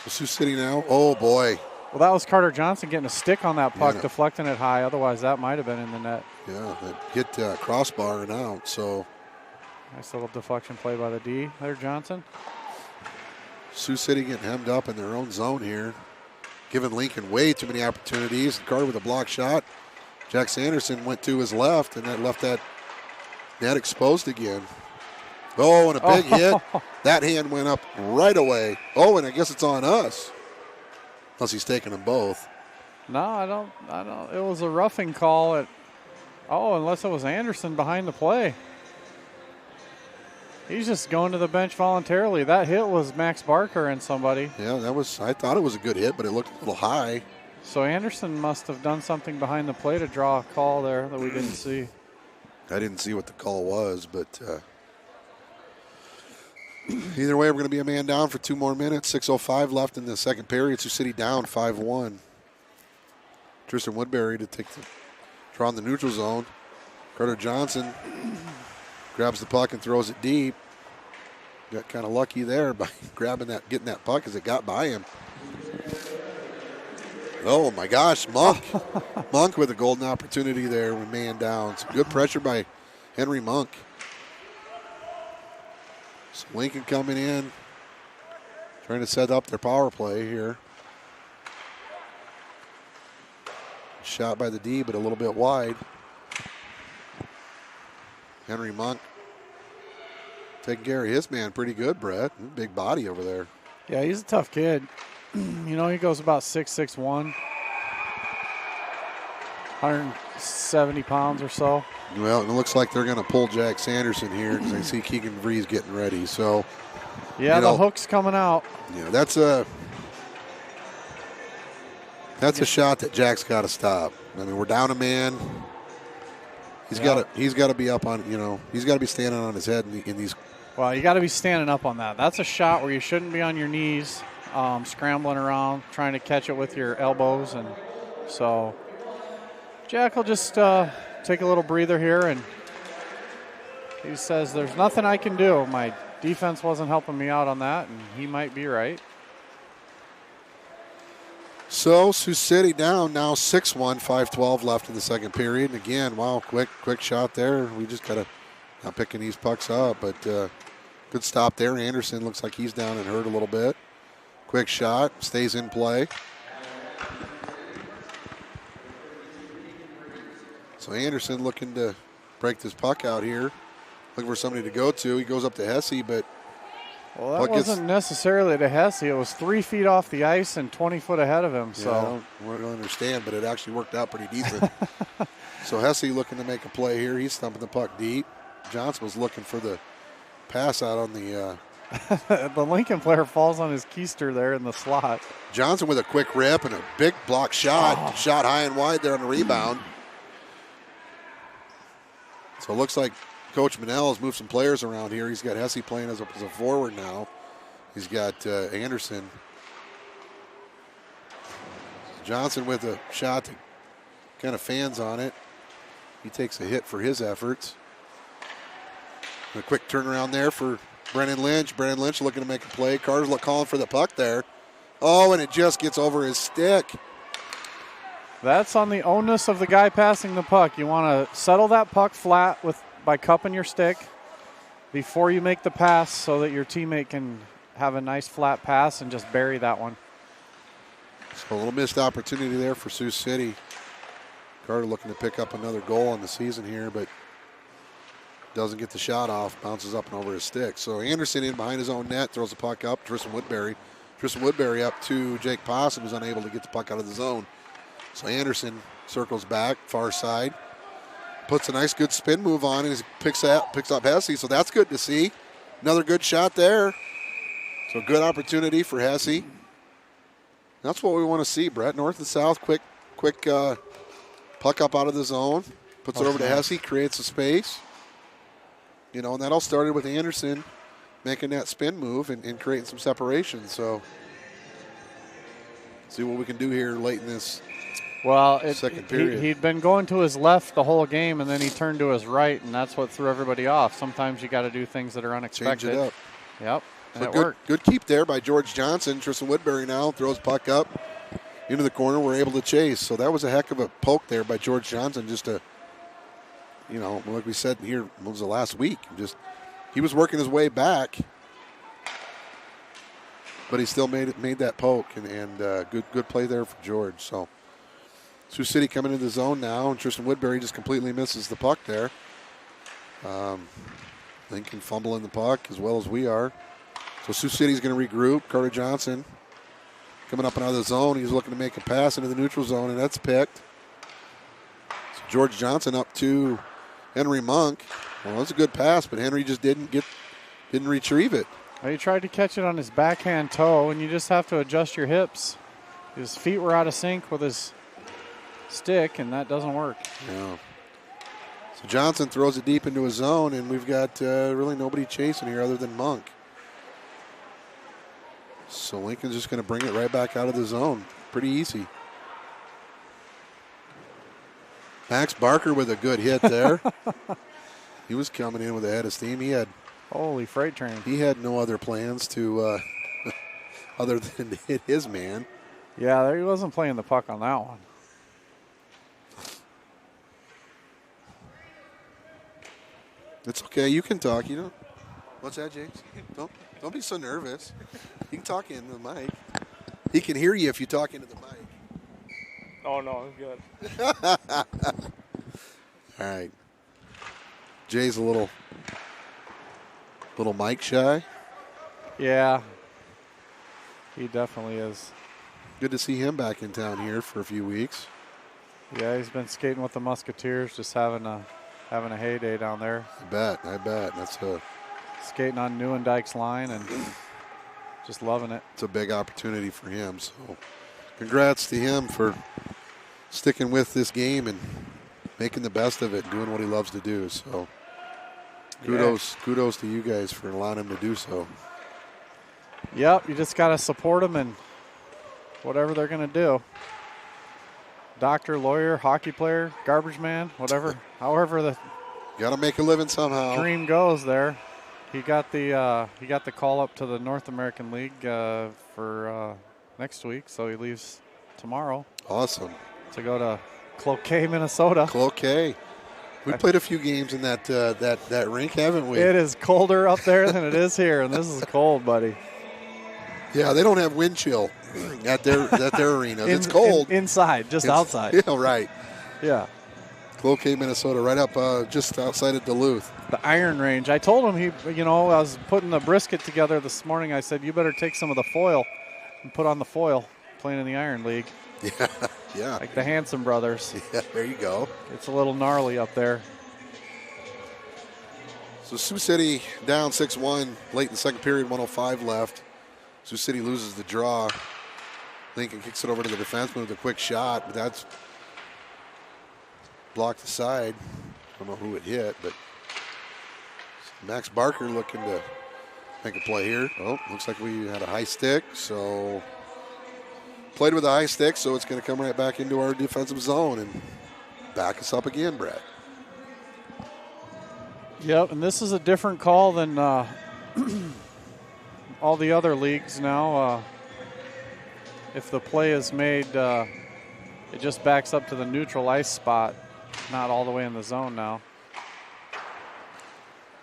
Sioux City now. Oh, boy. Well, that was Carter Johnson getting a stick on that puck, Yeah. deflecting it high. Otherwise, that might have been in the net. Yeah, that hit crossbar and out. So Nice little deflection play by the D there, Johnson. Sioux City getting hemmed up in their own zone here, giving Lincoln way too many opportunities. Carter with a block shot. Jack Sanderson went to his left, and that left that net exposed again. Oh, and a big hit. That hand went up right away. Oh, and I guess it's on us. Unless he's taking them both. No, I don't. It was a roughing call unless it was Anderson behind the play. He's just going to the bench voluntarily. That hit was Max Barker and somebody. Yeah, I thought it was a good hit, but it looked a little high. So Anderson must have done something behind the play to draw a call there that we didn't see. I didn't see what the call was, but either way, we're going to be a man down for 2 more minutes. 6:05 left in the second period. Sioux City down 5-1. Tristan Woodbury to draw in the neutral zone. Carter Johnson grabs the puck and throws it deep. Got kind of lucky there by getting that puck as it got by him. Oh my gosh, Monk. Monk with a golden opportunity there with man down. Some good pressure by Henry Monk. So Lincoln coming in, trying to set up their power play here. Shot by the D, but a little bit wide. Henry Monk taking care of his man pretty good, Brett. Big body over there. Yeah, he's a tough kid. He goes about 6'6", 170 pounds or so. Well, it looks like they're going to pull Jack Sanderson here because I see Keegan Vrees getting ready. So, yeah, the hook's coming out. Yeah, that's a shot that Jack's got to stop. I mean, we're down a man. He's got to be up on. He's got to be standing on his head in these. Well, you got to be standing up on that. That's a shot where you shouldn't be on your knees, scrambling around, trying to catch it with your elbows. And so Jack will just take a little breather here, and he says, there's nothing I can do. My defense wasn't helping me out on that, and he might be right. So Sioux City down now 6-1, 5:12 left in the second period. And again, wow, quick shot there. We just got to not picking these pucks up, but good stop there. Anderson looks like he's down and hurt a little bit. Quick shot, stays in play. So Anderson looking to break this puck out here. Looking for somebody to go to. He goes up to Hesse, but well, that wasn't necessarily to Hesse. It was 3 feet off the ice and 20 foot ahead of him. So I don't understand, but it actually worked out pretty decent. So Hesse looking to make a play here. He's thumping the puck deep. Johnson was looking for the pass out on the The Lincoln player falls on his keister there in the slot. Johnson with a quick rip and a big block shot. Shot high and wide there on the rebound. So it looks like Coach Manel has moved some players around here. He's got Hesse playing as a forward now. He's got Anderson. Johnson with a shot that kind of fans on it. He takes a hit for his efforts. A quick turnaround there for Brennan Lynch. Brennan Lynch looking to make a play. Carter's calling for the puck there. Oh, and it just gets over his stick. That's on the onus of the guy passing the puck. You want to settle that puck flat by cupping your stick before you make the pass so that your teammate can have a nice flat pass and just bury that one. So a little missed opportunity there for Sioux City. Carter looking to pick up another goal on the season here, but doesn't get the shot off. Bounces up and over his stick. So Anderson in behind his own net, throws the puck up. Tristan Woodbury up to Jake Possum, who's unable to get the puck out of the zone. So Anderson circles back, far side. Puts a nice good spin move on and picks up Hesse. So that's good to see. Another good shot there. So good opportunity for Hesse. That's what we want to see, Brett. North and south, quick puck up out of the zone. Puts it over to Hesse, creates a space. You know, and that all started with Anderson making that spin move and creating some separation. So see what we can do here late in this second period. He'd been going to his left the whole game, and then he turned to his right, and that's what threw everybody off. Sometimes you got to do things that are unexpected. Change it up. Yep. And so it worked. Good keep there by George Johnson. Tristan Woodbury now throws puck up into the corner. We're able to chase. So that was a heck of a poke there by George Johnson. Just to, you know, like we said here, what was the last week? He was working his way back, but he still made that poke and good play there for George. So Sioux City coming into the zone now, and Tristan Woodbury just completely misses the puck there. Lincoln fumbling the puck as well as we are. So Sioux City's going to regroup. Carter Johnson coming up and out of the zone. He's looking to make a pass into the neutral zone, and that's picked. So George Johnson up to Henry Monk. Well, that's a good pass, but Henry just didn't retrieve it. Well, he tried to catch it on his backhand toe, and you just have to adjust your hips. His feet were out of sync with his stick, and that doesn't work. Yeah. So Johnson throws it deep into his zone, and we've got really nobody chasing here other than Monk. So Lincoln's just going to bring it right back out of the zone. Pretty easy. Max Barker with a good hit there. He was coming in with a head of steam. Holy freight train. He had no other plans to other than to hit his man. Yeah, he wasn't playing the puck on that one. It's okay. You can talk. You know. What's that, James? Don't be so nervous. You can talk into the mic. He can hear you if you talk into the mic. Oh, no, I'm good. All right. Jay's a little mic shy. Yeah, he definitely is. Good to see him back in town here for a few weeks. Yeah, he's been skating with the Musketeers, just having a heyday down there. I bet. That's skating on Neuendijk's line and just loving it. It's a big opportunity for him. So congrats to him for sticking with this game and making the best of it, doing what he loves to do. So kudos to you guys for allowing him to do so. Yep, you just got to support them and whatever they're going to do. Doctor, lawyer, hockey player, garbage man, whatever, however the got to make a living somehow. Dream goes there. He got the call up to the North American League for next week, so he leaves tomorrow. Awesome. To go to Cloquet, Minnesota. Cloquet. We played a few games in that rink, haven't we? It is colder up there than it is here, and this is cold, buddy. Yeah, they don't have wind chill at their arenas. It's cold. Inside, just outside. Yeah, right. Yeah. Cloquet, Minnesota, right up just outside of Duluth. The Iron Range. I told him I was putting the brisket together this morning. I said, you better take some of the foil and put on the foil playing in the Iron League. Yeah. Like the Hanson brothers. Yeah, there you go. It's a little gnarly up there. So Sioux City down 6-1 late in the second period, 1:05 left. Sioux City loses the draw. Lincoln kicks it over to the defenseman with a quick shot, but that's blocked aside. I don't know who it hit, but Max Barker looking to make a play here. Oh, looks like we had a high stick, so played with a high stick, so it's going to come right back into our defensive zone and back us up again, Brett. Yep, and this is a different call than all the other leagues now. If the play is made, it just backs up to the neutral ice spot, not all the way in the zone now.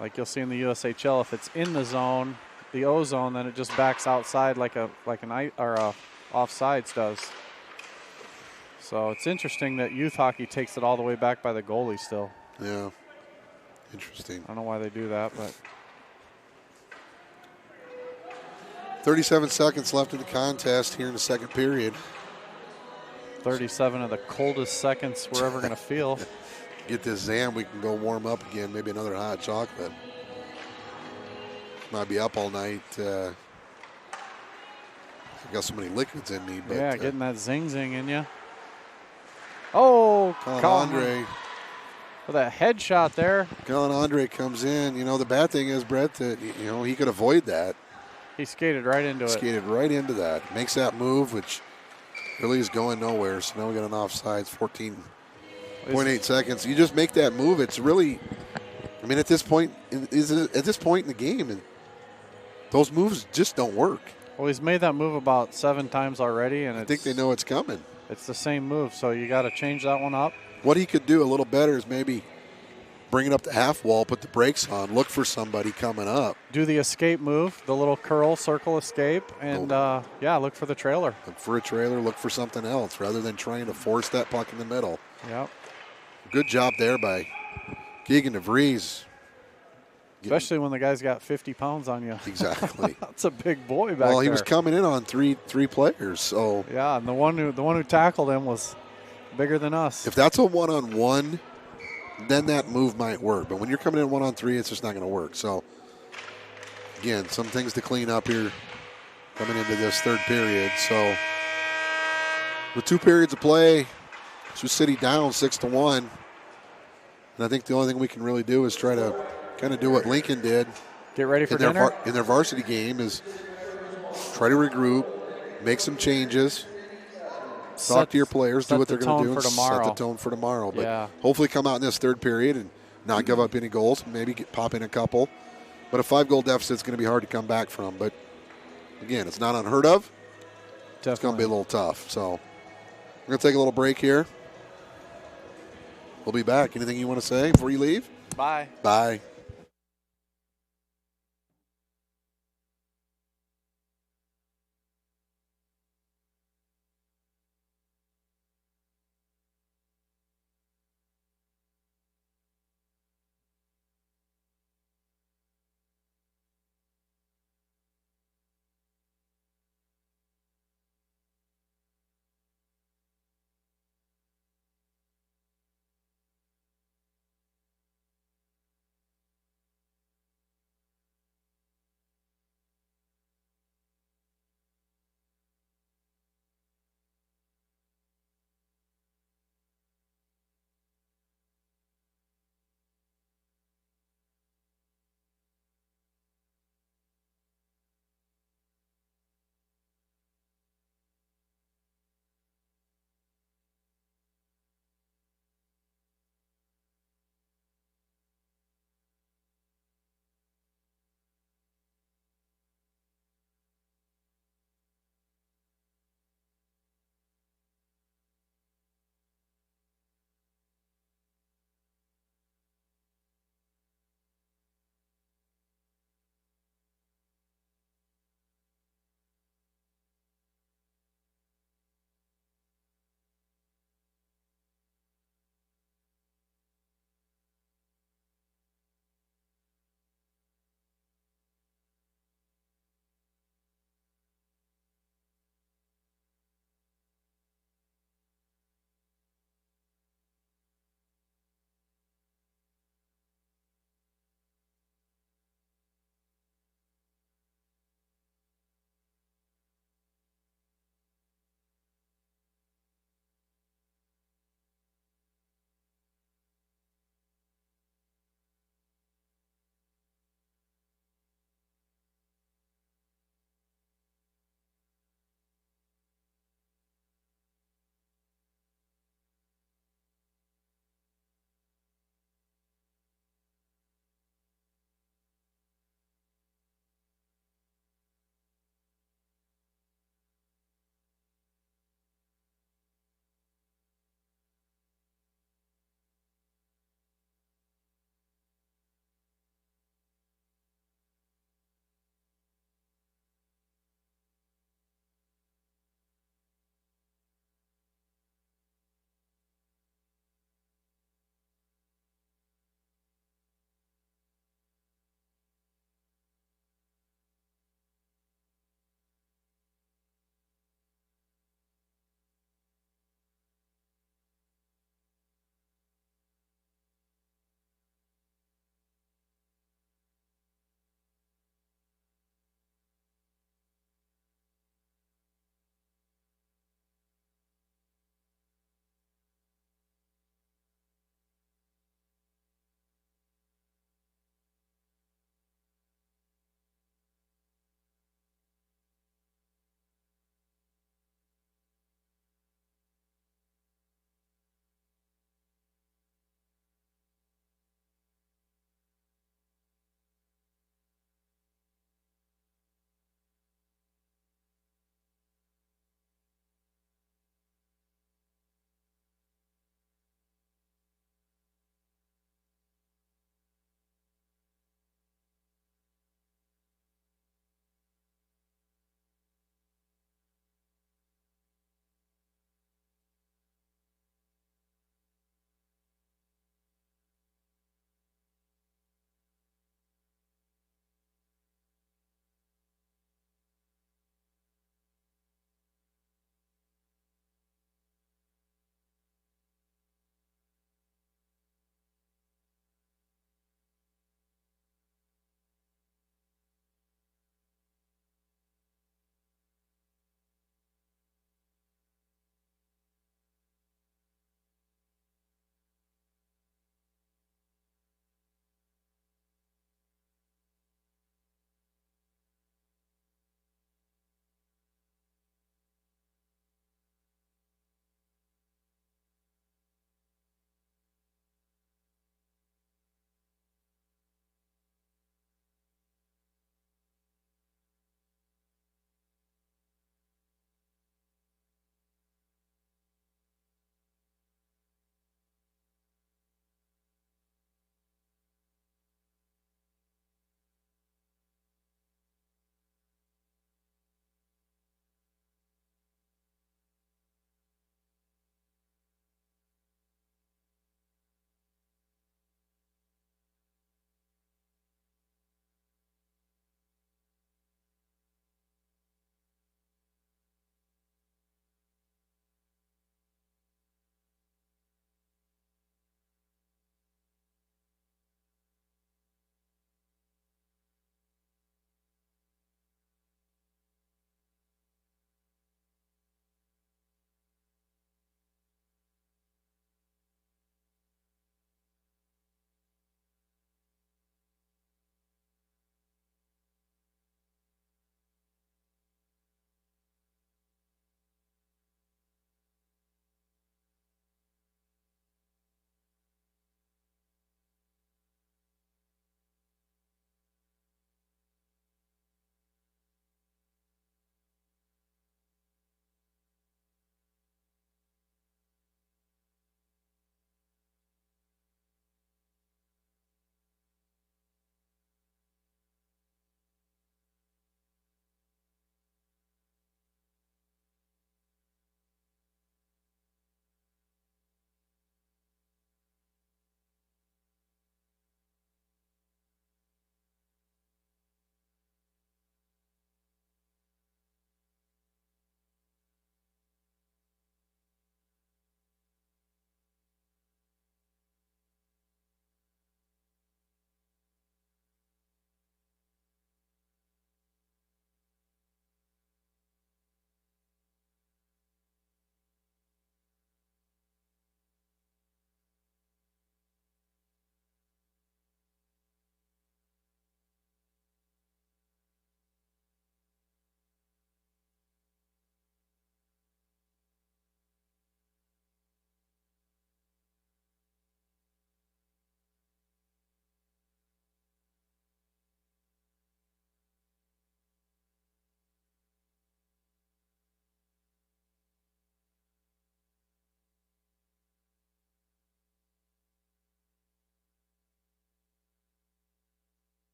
Like you'll see in the USHL, if it's in the zone, the O zone, then it just backs outside like an offsides does. So it's interesting that youth hockey takes it all the way back by the goalie still. Yeah, interesting. I don't know why they do that, but 37 seconds left in the contest here in the second period. 37 of the coldest seconds we're ever going to feel. Get this Zam, we can go warm up again. Maybe another hot chocolate. Might be up all night. I've got so many liquids in me. But, yeah, getting that zing in you. Oh, Colin Colin Andre. with a headshot there. Colin Andre comes in. You know, the bad thing is, Brett, that, you know, he could avoid that. He skated right into it. Skated right into that. Makes that move, which really is going nowhere. So now we got an offsides, 14.8 seconds. You just make that move. It's really, I mean, at this point in the game, and those moves just don't work. Well, he's made that move about 7 times already, and I think they know it's coming. It's the same move, so you got to change that one up. What he could do a little better is maybe bring it up the half wall, put the brakes on, look for somebody coming up. Do the escape move, the little curl circle escape, and yeah, look for the trailer. Look for a trailer, look for something else rather than trying to force that puck in the middle. Yep. Good job there by Keegan DeVries. Especially when the guy's got 50 pounds on you. Exactly. That's a big boy back there. Well, he was coming in on three players, so yeah, and the one who tackled him was bigger than us. if that's a one-on-one, then that move might work. But when you're coming in 1-on-3, it's just not going to work. So, again, some things to clean up here coming into this third period. So, with 2 periods of play, Sioux City down 6-1. And I think the only thing we can really do is try to kind of do what Lincoln did. Get ready for dinner. In their varsity game is try to regroup, make some changes, talk to your players, do what they're going to do, and set the tone for tomorrow. But hopefully come out in this third period and not give up any goals, maybe pop in a couple. But a 5-goal deficit is going to be hard to come back from. But, again, it's not unheard of. Definitely. It's going to be a little tough. So we're going to take a little break here. We'll be back. Anything you want to say before you leave? Bye. Bye.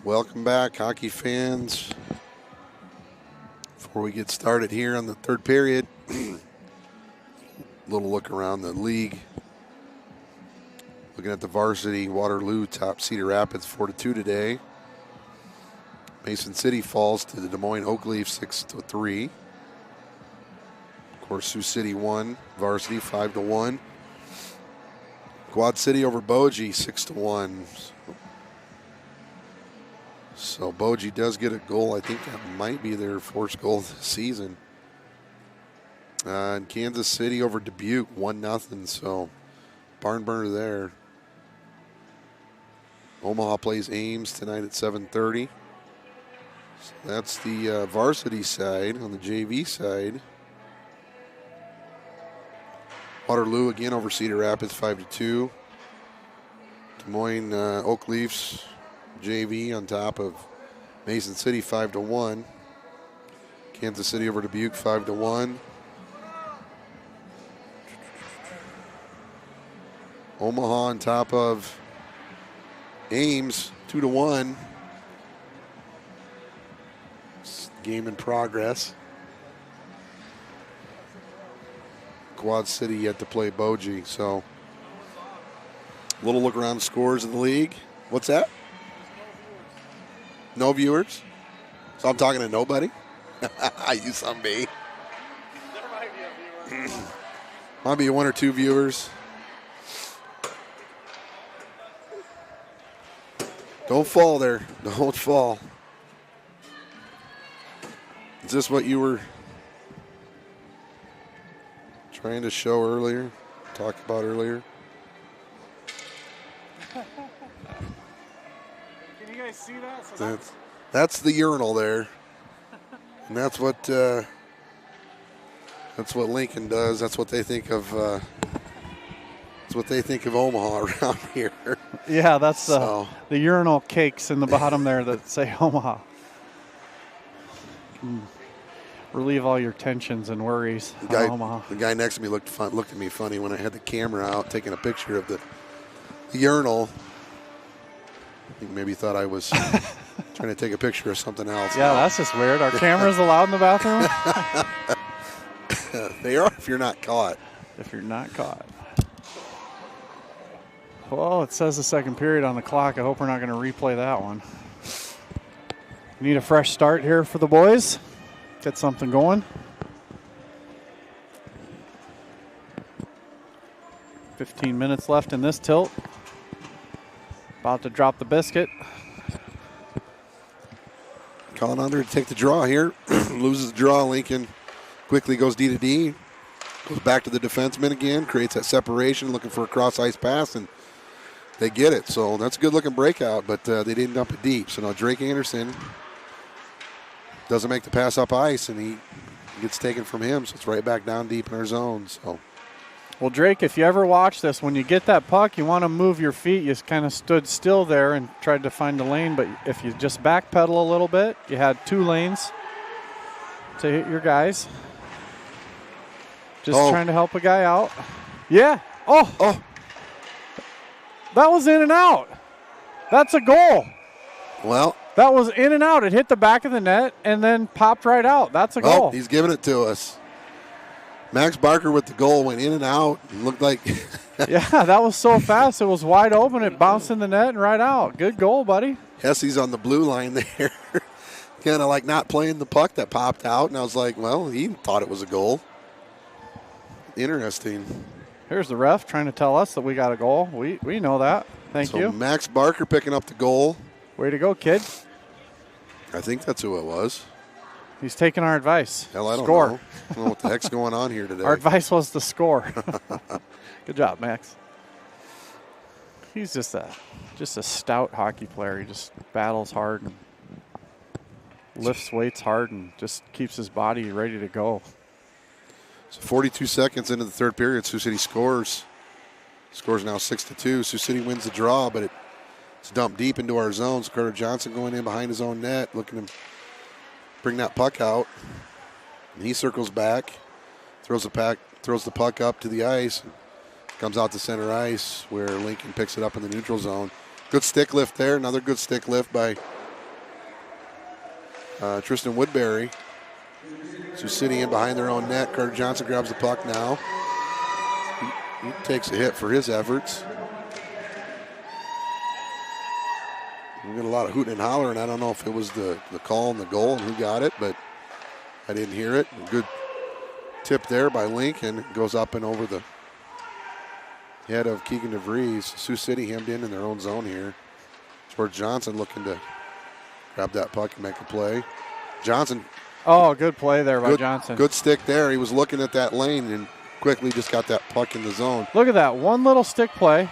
Welcome back, hockey fans. Before we get started here on the third period, little look around the league. Looking at the varsity, Waterloo top Cedar Rapids 4-2 today. Mason City falls to the Des Moines Oak Leafs 6-3. Of course, Sioux City won varsity 5-1. Quad City over Bogie 6-1. So Bogie does get a goal. I think that might be their fourth goal this season. And Kansas City over Dubuque 1-0. So barn burner there. Omaha plays Ames tonight at 7:30. So that's the varsity side. On the JV side, Waterloo again over Cedar Rapids 5-2. Des Moines Oak Leafs JV on top of Mason City 5-1. Kansas City over Dubuque 5-1. Omaha on top of Ames 2-1. Game in progress. Quad City yet to play Bogie. So a little look around the scores in the league. What's that? No viewers? So I'm talking to nobody? You some me. There might be a viewer. Might be one or two viewers. Don't fall there. Don't fall. Is this what you were trying to show earlier? Talk about earlier? Can you guys see that? So That's the urinal there. And that's what Lincoln does. That's what they think of Omaha around here. Yeah, that's the urinal cakes in the bottom there that say Omaha. Relieve all your tensions and worries. Omaha. The guy next to me looked at me funny when I had the camera out taking a picture of the urinal. I think maybe he thought I was trying to take a picture of something else. Yeah, that's just weird. Are cameras allowed in the bathroom? They are if you're not caught. If you're not caught. Well, it says the second period on the clock. I hope we're not going to replay that one. Need a fresh start here for the boys. Get something going. 15 minutes left in this tilt. About to drop the biscuit. Calling under to take the draw here. Loses the draw. Lincoln quickly goes D to D. Goes back to the defenseman again. Creates that separation. Looking for a cross-ice pass. And they get it. So that's a good-looking breakout. But they didn't dump it deep. So now Drake Anderson doesn't make the pass up ice. And he gets taken from him. So it's right back down deep in our zone. So. Well, Drake, if you ever watch this, when you get that puck, you want to move your feet. You kind of stood still there and tried to find a lane, but if you just backpedal a little bit, you had two lanes to hit your guys. Just trying to help a guy out. Yeah. Oh. That was in and out. That's a goal. Well. That was in and out. It hit the back of the net and then popped right out. That's a goal. He's giving it to us. Max Barker with the goal went in and out and looked like. Yeah, that was so fast. It was wide open. It bounced in the net and right out. Good goal, buddy. Hesse's on the blue line there. Kind of like not playing the puck that popped out. And I was like, well, he thought it was a goal. Interesting. Here's the ref trying to tell us that we got a goal. We know that. Thank you. Max Barker picking up the goal. Way to go, kid. I think that's who it was. He's taking our advice. Hell, I don't score. know. I don't know what the heck's going on here today. Our advice was to score. Good job, Max. He's just a stout hockey player. He just battles hard and lifts weights hard and just keeps his body ready to go. So 42 seconds into the third period, Sioux City scores. Scores now 6-2. Sioux City wins the draw, but it's dumped deep into our zone. So Carter Johnson going in behind his own net, looking to bring that puck out. And he circles back, throws the puck up to the ice, comes out to center ice where Lincoln picks it up in the neutral zone. Good stick lift there. Another good stick lift by Tristan Woodbury. Sioux City in behind their own net. Carter Johnson grabs the puck now. He takes a hit for his efforts. We get a lot of hooting and hollering. I don't know if it was the call and the goal and who got it, but I didn't hear it. A good tip there by Lincoln. It goes up and over the head of Keegan DeVries. Sioux City hemmed in their own zone here. George Johnson looking to grab that puck and make a play. Johnson. Oh, good play there by Johnson. Good stick there. He was looking at that lane and quickly just got that puck in the zone. Look at that. One little stick play,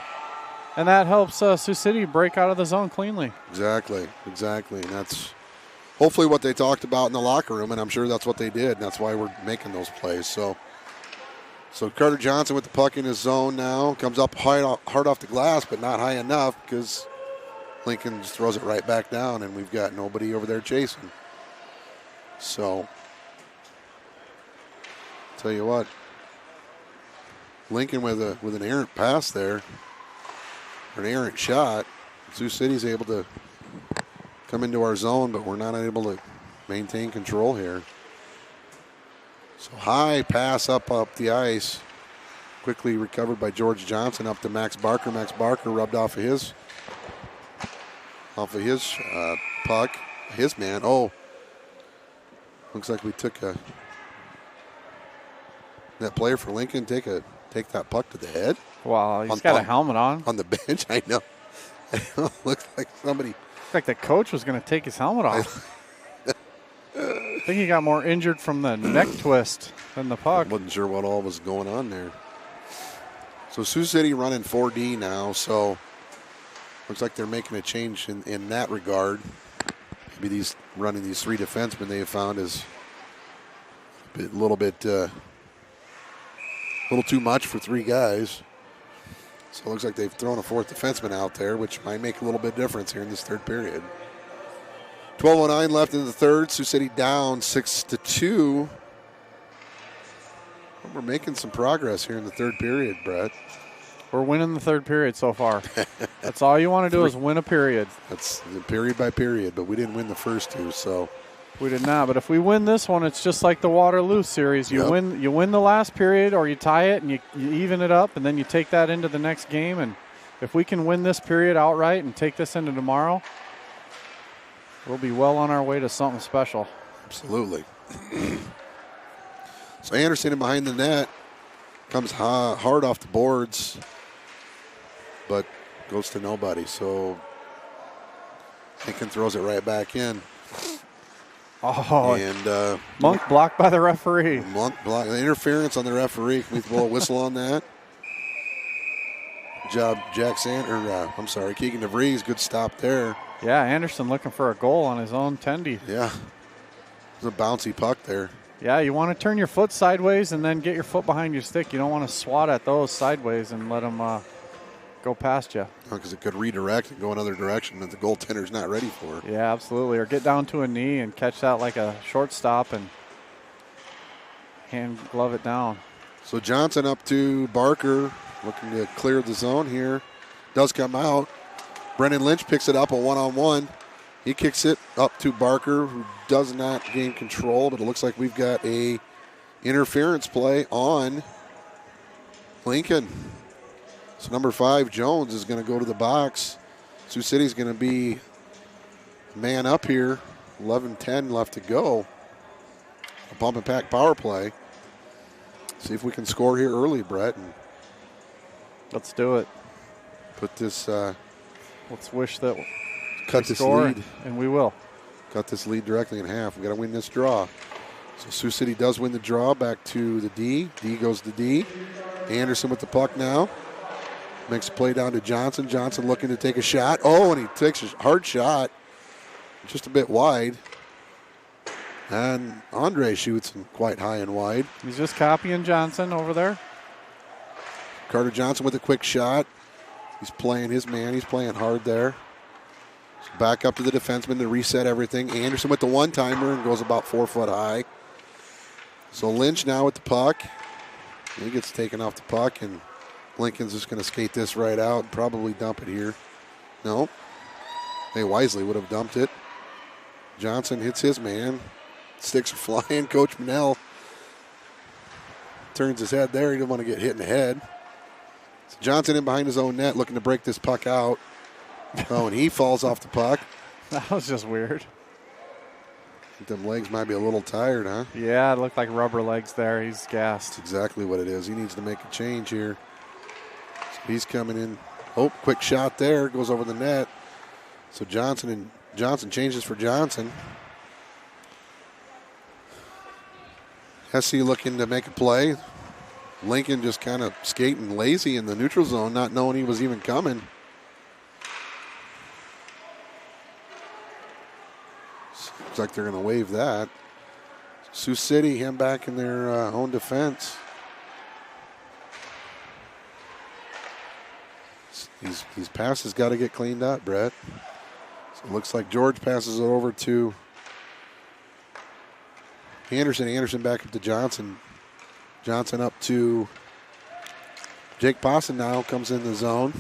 and that helps Sioux City break out of the zone cleanly. Exactly. And that's hopefully what they talked about in the locker room, and I'm sure that's what they did, and that's why we're making those plays. So Carter Johnson with the puck in his zone now. Comes up hard off the glass, but not high enough because Lincoln just throws it right back down, and we've got nobody over there chasing. So, tell you what, Lincoln with an errant pass there, or an errant shot. Sioux City's able to come into our zone, but we're not able to maintain control here. So high pass up the ice, quickly recovered by George Johnson up to Max Barker. Max Barker rubbed off of his puck, his man. Oh, looks like we took that player for Lincoln take that puck to the head. Wow, he's got a helmet on the bench. I know. Looks like somebody. Looks like the coach was going to take his helmet off. I think he got more injured from the neck twist than the puck. I wasn't sure what all was going on there. So Sioux City running 4D now, so looks like they're making a change in that regard. Maybe running these three defensemen they have found is a little too much for three guys. So it looks like they've thrown a fourth defenseman out there, which might make a little bit of difference here in this third period. 12:09 left in the third. Sioux City down 6-2. We're making some progress here in the third period, Brett. We're winning the third period so far. That's all you want to do is win a period. That's period by period, but we didn't win the first two, so. We did not, but if we win this one, it's just like the Waterloo series. You win the last period, or you tie it and you even it up, and then you take that into the next game. And if we can win this period outright and take this into tomorrow, we'll be well on our way to something special. Absolutely. So Anderson in behind the net comes hard off the boards, but goes to nobody. So Lincoln throws it right back in. Oh, and Monk blocked by the referee. Monk blocked. The interference on the referee. Can we blow a whistle on that? Good job, Keegan DeVries. Good stop there. Yeah, Anderson looking for a goal on his own tendy. Yeah. It was a bouncy puck there. Yeah, you want to turn your foot sideways and then get your foot behind your stick. You don't want to swat at those sideways and let them go past you. Because it could redirect and go another direction that the goaltender's not ready for. Yeah, absolutely. Or get down to a knee and catch that like a shortstop and hand glove it down. So Johnson up to Barker, looking to clear the zone here. Does come out. Brennan Lynch picks it up a one-on-one. He kicks it up to Barker, who does not gain control, but it looks like we've got a interference play on Lincoln. So number 5, Jones, is going to go to the box. Sioux City's going to be man up here. 11:10 left to go. A pump and pack power play. See if we can score here early, Brett. And let's do it. Put this. Let's wish that cut this lead, and we will. Cut this lead directly in half. We got to win this draw. So Sioux City does win the draw. Back to the D. D goes to D. Anderson with the puck now. Makes a play down to Johnson. Johnson looking to take a shot. Oh, and he takes a hard shot. Just a bit wide. And Andre shoots him quite high and wide. He's just copying Johnson over there. Carter Johnson with a quick shot. He's playing his man. He's playing hard there. So back up to the defenseman to reset everything. Anderson with the one-timer and goes about 4 foot high. So Lynch now with the puck. He gets taken off the puck, and Lincoln's just going to skate this right out and probably dump it here. No. They wisely would have dumped it. Johnson hits his man. Sticks are flying. Coach Manell turns his head there. He didn't want to get hit in the head. So Johnson in behind his own net looking to break this puck out. Oh, and he falls off the puck. That was just weird. I think them legs might be a little tired, huh? Yeah, it looked like rubber legs there. He's gassed. That's exactly what it is. He needs to make a change here. So he's coming in. Oh, quick shot there. Goes over the net. So Johnson changes for Johnson. Hesse looking to make a play. Lincoln just kind of skating lazy in the neutral zone, not knowing he was even coming. Looks like they're going to waive that. Sioux City, him back in their own defense. These passes got to get cleaned up, Brett. So it looks like George passes it over to Anderson. Anderson back up to Johnson. Johnson up to Jake Posson now comes in the zone.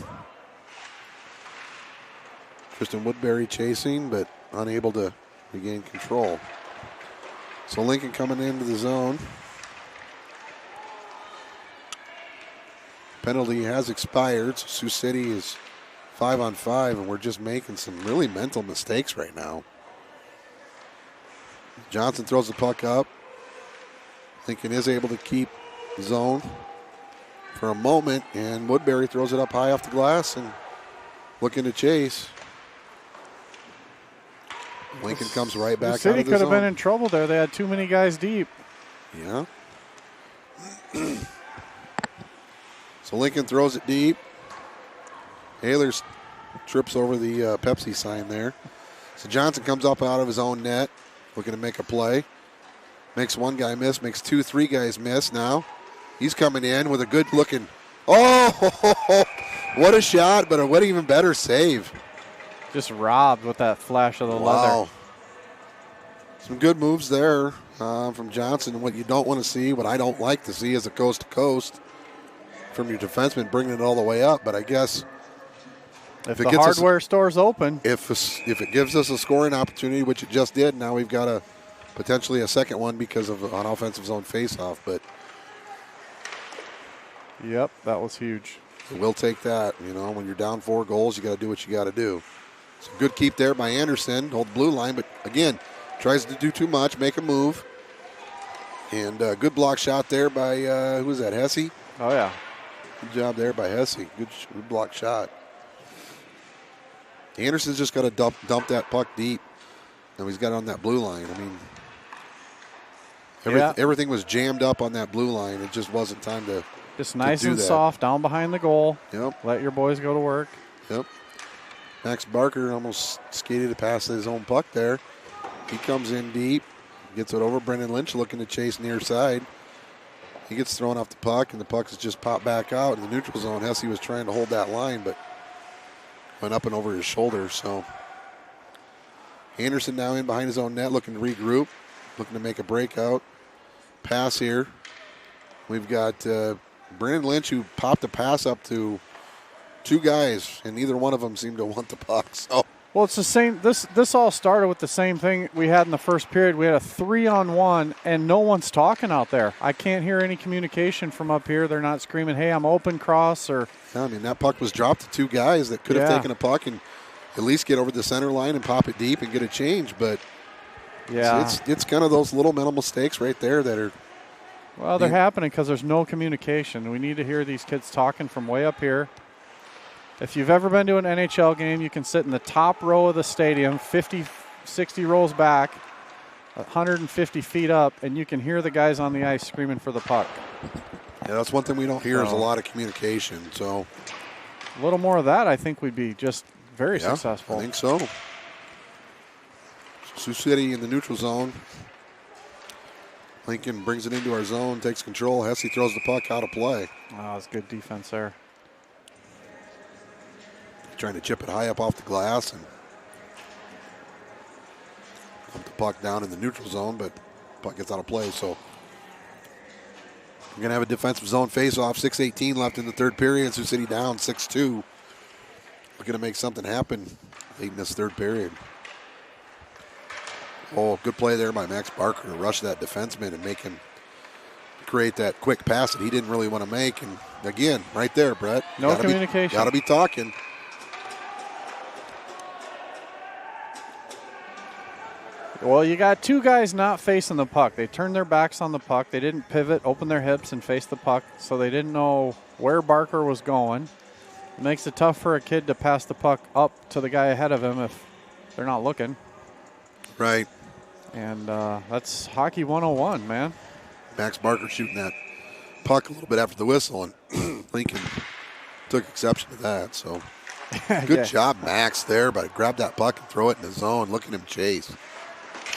Tristan Woodbury chasing, but unable to regain control. So Lincoln coming into the zone. Penalty has expired. So Sioux City is 5-on-5, and we're just making some really mental mistakes right now. Johnson throws the puck up. Lincoln is able to keep zone for a moment, and Woodbury throws it up high off the glass and looking to chase. Lincoln comes right back out of the zone. City could have been in trouble there. They had too many guys deep. Yeah. So Lincoln throws it deep. Ehlers trips over the Pepsi sign there. So Johnson comes up out of his own net, looking to make a play. Makes one guy miss, makes 2-3 guys miss now. He's coming in with a good looking. Oh, what a shot, but what even better save. Just robbed with that flash of the leather. Some good moves there from Johnson. What you don't want to see, what I don't like to see, is a coast-to-coast from your defenseman bringing it all the way up. But I guess if the hardware store's open. If it gives us a scoring opportunity, which it just did, now we've got potentially a second one because of an offensive zone faceoff. But yep, that was huge. We'll take that. You know, when you're down 4 goals, you got to do what you got to do. So good keep there by Anderson, hold the blue line, but again, tries to do too much, make a move. And good block shot there by, who was that, Hesse? Oh, yeah. Good job there by Hesse. Good block shot. Anderson's just got to dump that puck deep. And he's got it on that blue line. I mean, everything was jammed up on that blue line. It just wasn't time to Just nice and soft down behind the goal. Yep. Let your boys go to work. Yep. Max Barker almost skated past his own puck there. He comes in deep, gets it over. Brendan Lynch looking to chase near side. He gets thrown off the puck, and the puck is just popped back out in the neutral zone. Hesse was trying to hold that line, but went up and over his shoulder. So Anderson now in behind his own net, looking to regroup, looking to make a breakout. Pass here. We've got Brendan Lynch, who popped a pass up to 2 guys, and neither one of them seemed to want the puck. So, well, it's the same. This all started with the same thing we had in the first period. We had a 3-on-1, and no one's talking out there. I can't hear any communication from up here. They're not screaming, "Hey, I'm open, cross," or. Yeah, I mean, that puck was dropped to 2 guys that could have taken a puck and at least get over the center line and pop it deep and get a change. But yeah, it's kind of those little mental mistakes right there that are. Well, they're happening because there's no communication. We need to hear these kids talking from way up here. If you've ever been to an NHL game, you can sit in the top row of the stadium, 50, 60 rows back, 150 feet up, and you can hear the guys on the ice screaming for the puck. Yeah, that's one thing we don't hear is a lot of communication. So a little more of that, I think we'd be just very successful. I think so. Sioux City in the neutral zone. Lincoln brings it into our zone, takes control. Hesse throws the puck out of play. Oh, that's good defense there. Trying to chip it high up off the glass and pump the puck down in the neutral zone, but the puck gets out of play. So we're going to have a defensive zone face-off. 6:18 left in the third period. Sioux City down 6-2. We're going to make something happen late in this third period. Oh, good play there by Max Barker to rush that defenseman and make him create that quick pass that he didn't really want to make. And again, right there, Brett. No communication. Got to be talking. Well, you got two guys not facing the puck. They turned their backs on the puck. They didn't pivot, open their hips, and face the puck, so they didn't know where Barker was going. It makes it tough for a kid to pass the puck up to the guy ahead of him if they're not looking. Right. And that's hockey 101, man. Max Barker shooting that puck a little bit after the whistle, and Lincoln took exception to that. So good job, Max, there, but grab that puck and throw it in the zone. Look at him chase.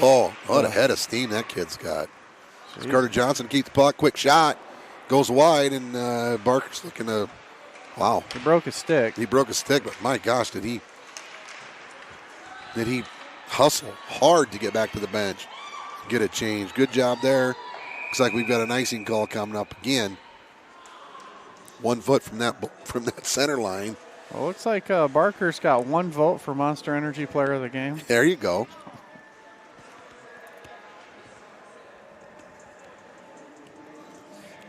Oh, what a head of steam that kid's got. Carter Johnson keeps the puck, quick shot, goes wide, and Barker's looking to, wow. He broke his stick. He broke his stick, but my gosh, did he hustle hard to get back to the bench, get it changed. Good job there. Looks like we've got an icing call coming up again. 1 foot from that center line. Well, looks like Barker's got 1 vote for Monster Energy Player of the Game. There you go.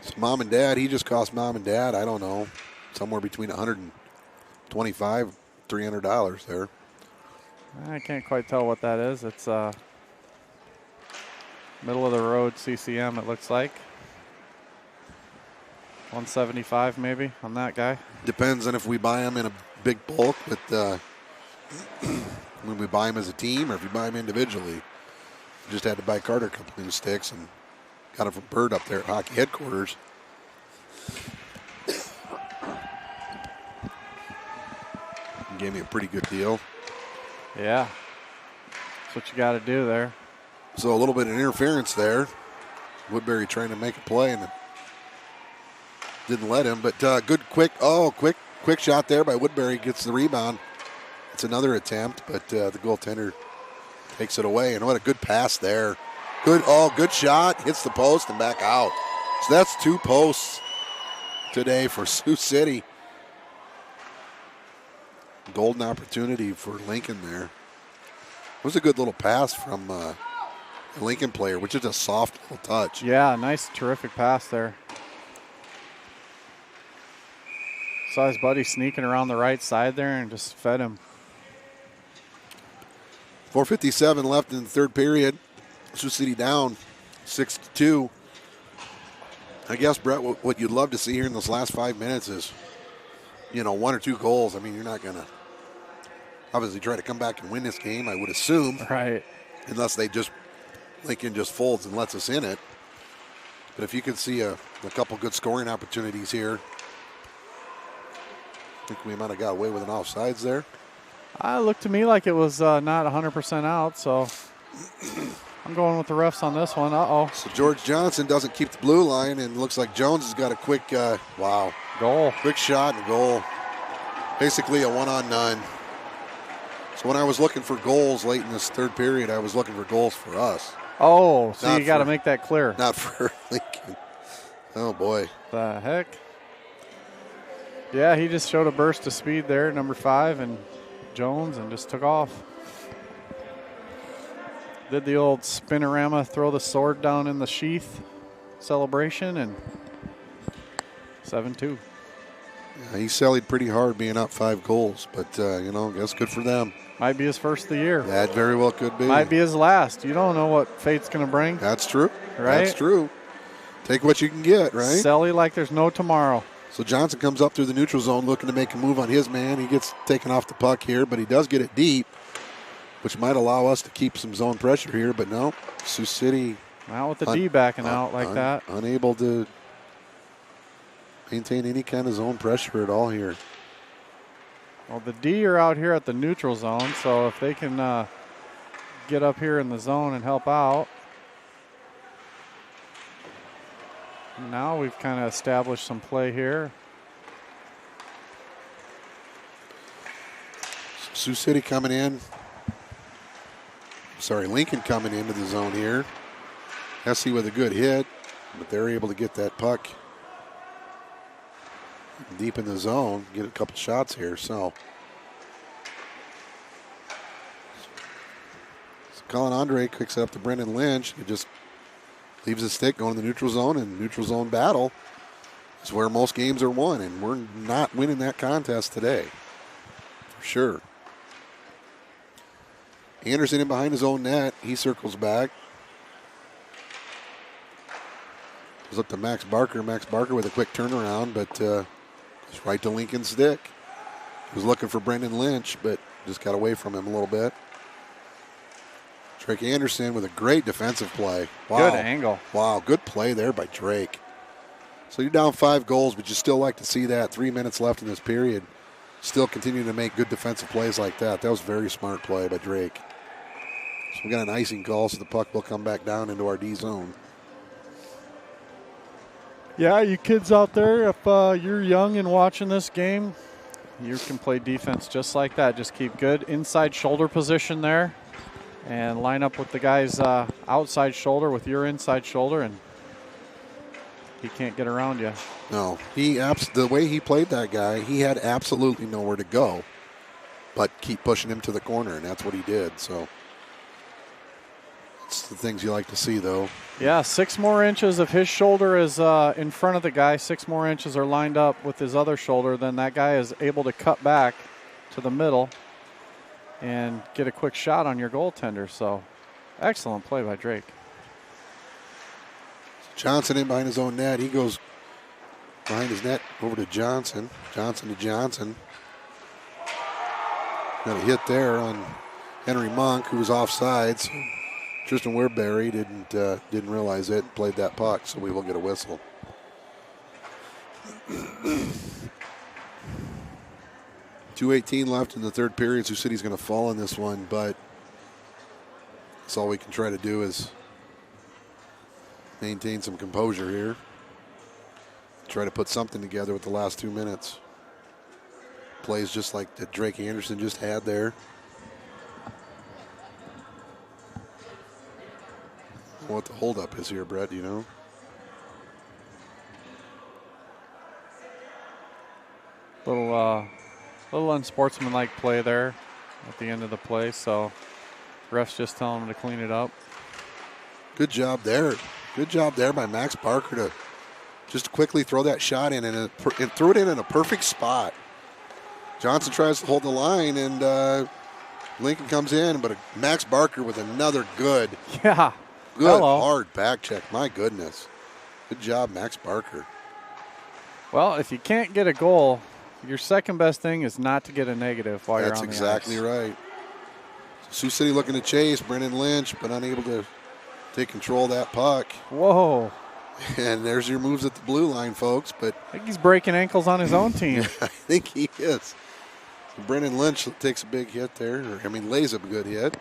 So mom and dad, he just cost mom and dad, I don't know, somewhere between $125, $300 there. I can't quite tell what that is. It's middle of the road CCM, it looks like. 175 maybe on that guy. Depends on if we buy him in a big bulk, but when we buy him as a team or if we buy him individually. Just had to buy Carter a couple new sticks and got him from Bird up there at hockey headquarters. He gave me a pretty good deal. Yeah. That's what you got to do there. So a little bit of interference there. Woodbury trying to make a play and it didn't let him. But good, quick shot there by Woodbury. Gets the rebound. It's another attempt, but the goaltender takes it away. And what a good pass there. Good shot. Hits the post and back out. So that's 2 posts today for Sioux City. Golden opportunity for Lincoln there. It was a good little pass from the Lincoln player, which is a soft little touch. Yeah, nice, terrific pass there. Saw his buddy sneaking around the right side there and just fed him. 4:57 left in the third period. Sioux City down 6-2. I guess, Brett, what you'd love to see here in those last 5 minutes is, 1 or 2 goals. I mean, you're not going to obviously try to come back and win this game, I would assume. Right. Unless Lincoln just folds and lets us in it. But if you can see a couple good scoring opportunities here, I think we might have got away with an offsides there. It looked to me like it was not 100% out, so I'm going with the refs on this one. Uh-oh. So George Johnson doesn't keep the blue line, and it looks like Jones has got a quick, goal. Quick shot and goal. Basically a 1-on-none. So when I was looking for goals late in this third period, I was looking for goals for us. Oh, so you got to make that clear. Not for Lincoln. Oh, boy. The heck? Yeah, he just showed a burst of speed there, number 5, and Jones, and just took off. Did the old spinorama, throw the sword down in the sheath celebration, and 7-2. Yeah, he sallied pretty hard being up 5 goals, but, I guess good for them. Might be his first of the year. That very well could be. Might be his last. You don't know what fate's going to bring. That's true. Right? That's true. Take what you can get, right? Selly like there's no tomorrow. So Johnson comes up through the neutral zone looking to make a move on his man. He gets taken off the puck here, but he does get it deep, which might allow us to keep some zone pressure here, but no. Sioux City. Not with the D backing out like that. Unable to maintain any kind of zone pressure at all here. Well, the D are out here at the neutral zone, so if they can get up here in the zone and help out. Now we've kind of established some play here. Sioux City coming in. Lincoln coming into the zone here. Hesse with a good hit, but they're able to get that puck deep in the zone, get a couple shots here. So Colin Andre kicks it up to Brendan Lynch. It just leaves the stick going to the neutral zone, and neutral zone battle is where most games are won, and we're not winning that contest today, for sure. Anderson in behind his own net. He circles back. Goes up to Max Barker. Max Barker with a quick turnaround, but just right to Lincoln's stick. He was looking for Brendan Lynch, but just got away from him a little bit. Drake Anderson with a great defensive play. Wow. Good angle. Wow, good play there by Drake. So you're down 5 goals, but you still like to see that. 3 minutes left in this period. Still continuing to make good defensive plays like that. That was a very smart play by Drake. So we got an icing call, so the puck will come back down into our D zone. Yeah, you kids out there, if you're young and watching this game, you can play defense just like that. Just keep good inside shoulder position there and line up with the guy's outside shoulder with your inside shoulder, and he can't get around you. No, the way he played that guy, he had absolutely nowhere to go but keep pushing him to the corner, and that's what he did. So it's the things you like to see, though. Yeah, 6 more inches if his shoulder is in front of the guy, 6 more inches are lined up with his other shoulder, then that guy is able to cut back to the middle and get a quick shot on your goaltender. So excellent play by Drake. Johnson in behind his own net. He goes behind his net over to Johnson. Johnson to Johnson. Got a hit there on Henry Monk, who was offside. So Tristan Weirberry didn't realize it and played that puck, so we will get a whistle. .218 left in the third period. Sioux City's going to fall in this one, but that's all we can try to do is maintain some composure here. Try to put something together with the last 2 minutes. Plays just like that Drake Anderson just had there. What the holdup is here, Brett, do you know? Little unsportsmanlike play there at the end of the play, so refs just telling him to clean it up. Good job there. Good job there by Max Barker to just quickly throw that shot in and threw it in a perfect spot. Johnson tries to hold the line, and Lincoln comes in, but Max Barker with another good hard back check. My goodness. Good job, Max Barker. Well, if you can't get a goal, your second best thing is not to get a negative while you're on the ice. That's exactly right. Sioux City looking to chase Brendan Lynch, but unable to take control of that puck. Whoa. And there's your moves at the blue line, folks. But I think he's breaking ankles on his own team. I think he is. So Brendan Lynch takes a big hit there. Lays up a good hit.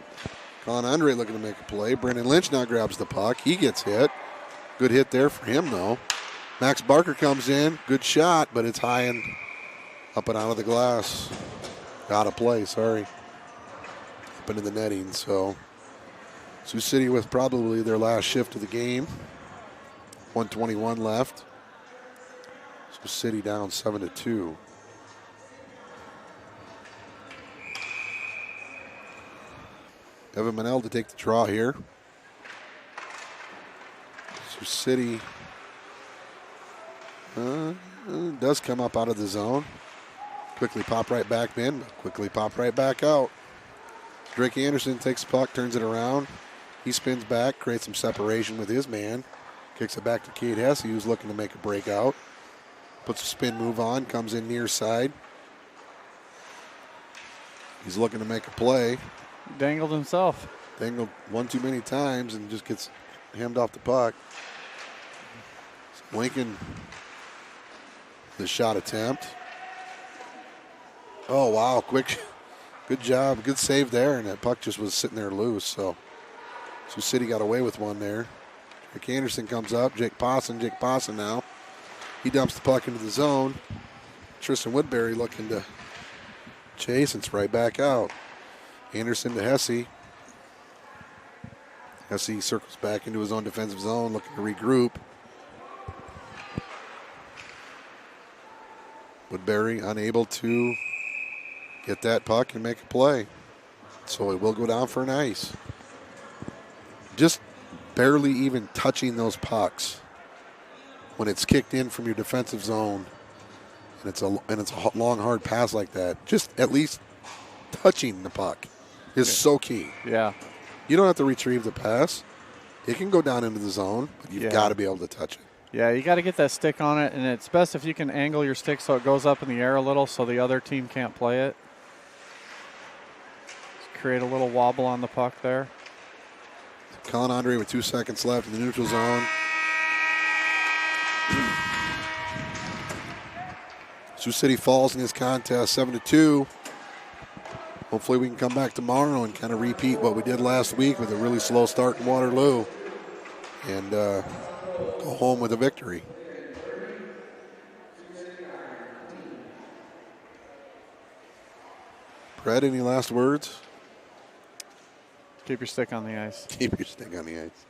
Colin Andre looking to make a play. Brendan Lynch now grabs the puck. He gets hit. Good hit there for him, though. Max Barker comes in. Good shot, but it's high and up and out of the glass. Out of play, sorry. Up into the netting, so Sioux City with probably their last shift of the game. 1:21 left. Sioux City down 7-2. Evan Manel to take the draw here. Sioux City does come up out of the zone. Quickly pop right back in, quickly pop right back out. Drake Anderson takes the puck, turns it around. He spins back, creates some separation with his man. Kicks it back to Cade Hesse, who's looking to make a breakout. Puts a spin move on, comes in near side. He's looking to make a play. Dangled himself. Dangled one too many times and just gets hemmed off the puck. Lincoln, the shot attempt. Oh, wow, quick. Good job, good save there, and that puck just was sitting there loose. So Sioux City got away with one there. Rick Anderson comes up, Jake Posson now. He dumps the puck into the zone. Tristan Woodbury looking to chase, and it's right back out. Anderson to Hesse. Hesse circles back into his own defensive zone, looking to regroup. Woodbury unable to get that puck and make a play. So it will go down for an ice. just barely even touching those pucks when it's kicked in from your defensive zone, and it's a long, hard pass like that. Just at least touching the puck is so key. Yeah. You don't have to retrieve the pass. It can go down into the zone, but you've got to be able to touch it. Yeah, you got to get that stick on it, and it's best if you can angle your stick so it goes up in the air a little so the other team can't play it. Just create a little wobble on the puck there. Colin Andre with 2 seconds left in the neutral zone. Sioux City falls in this contest 7-2. Hopefully we can come back tomorrow and kind of repeat what we did last week with a really slow start in Waterloo and go home with a victory. Brett, any last words? Keep your stick on the ice. Keep your stick on the ice.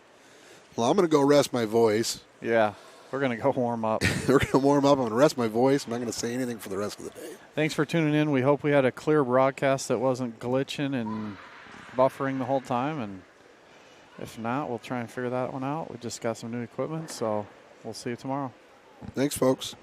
Well, I'm going to go rest my voice. Yeah, we're going to go warm up. We're going to warm up. I'm going to rest my voice. I'm not going to say anything for the rest of the day. Thanks for tuning in. We hope we had a clear broadcast that wasn't glitching and buffering the whole time. And if not, we'll try and figure that one out. We just got some new equipment, so we'll see you tomorrow. Thanks, folks.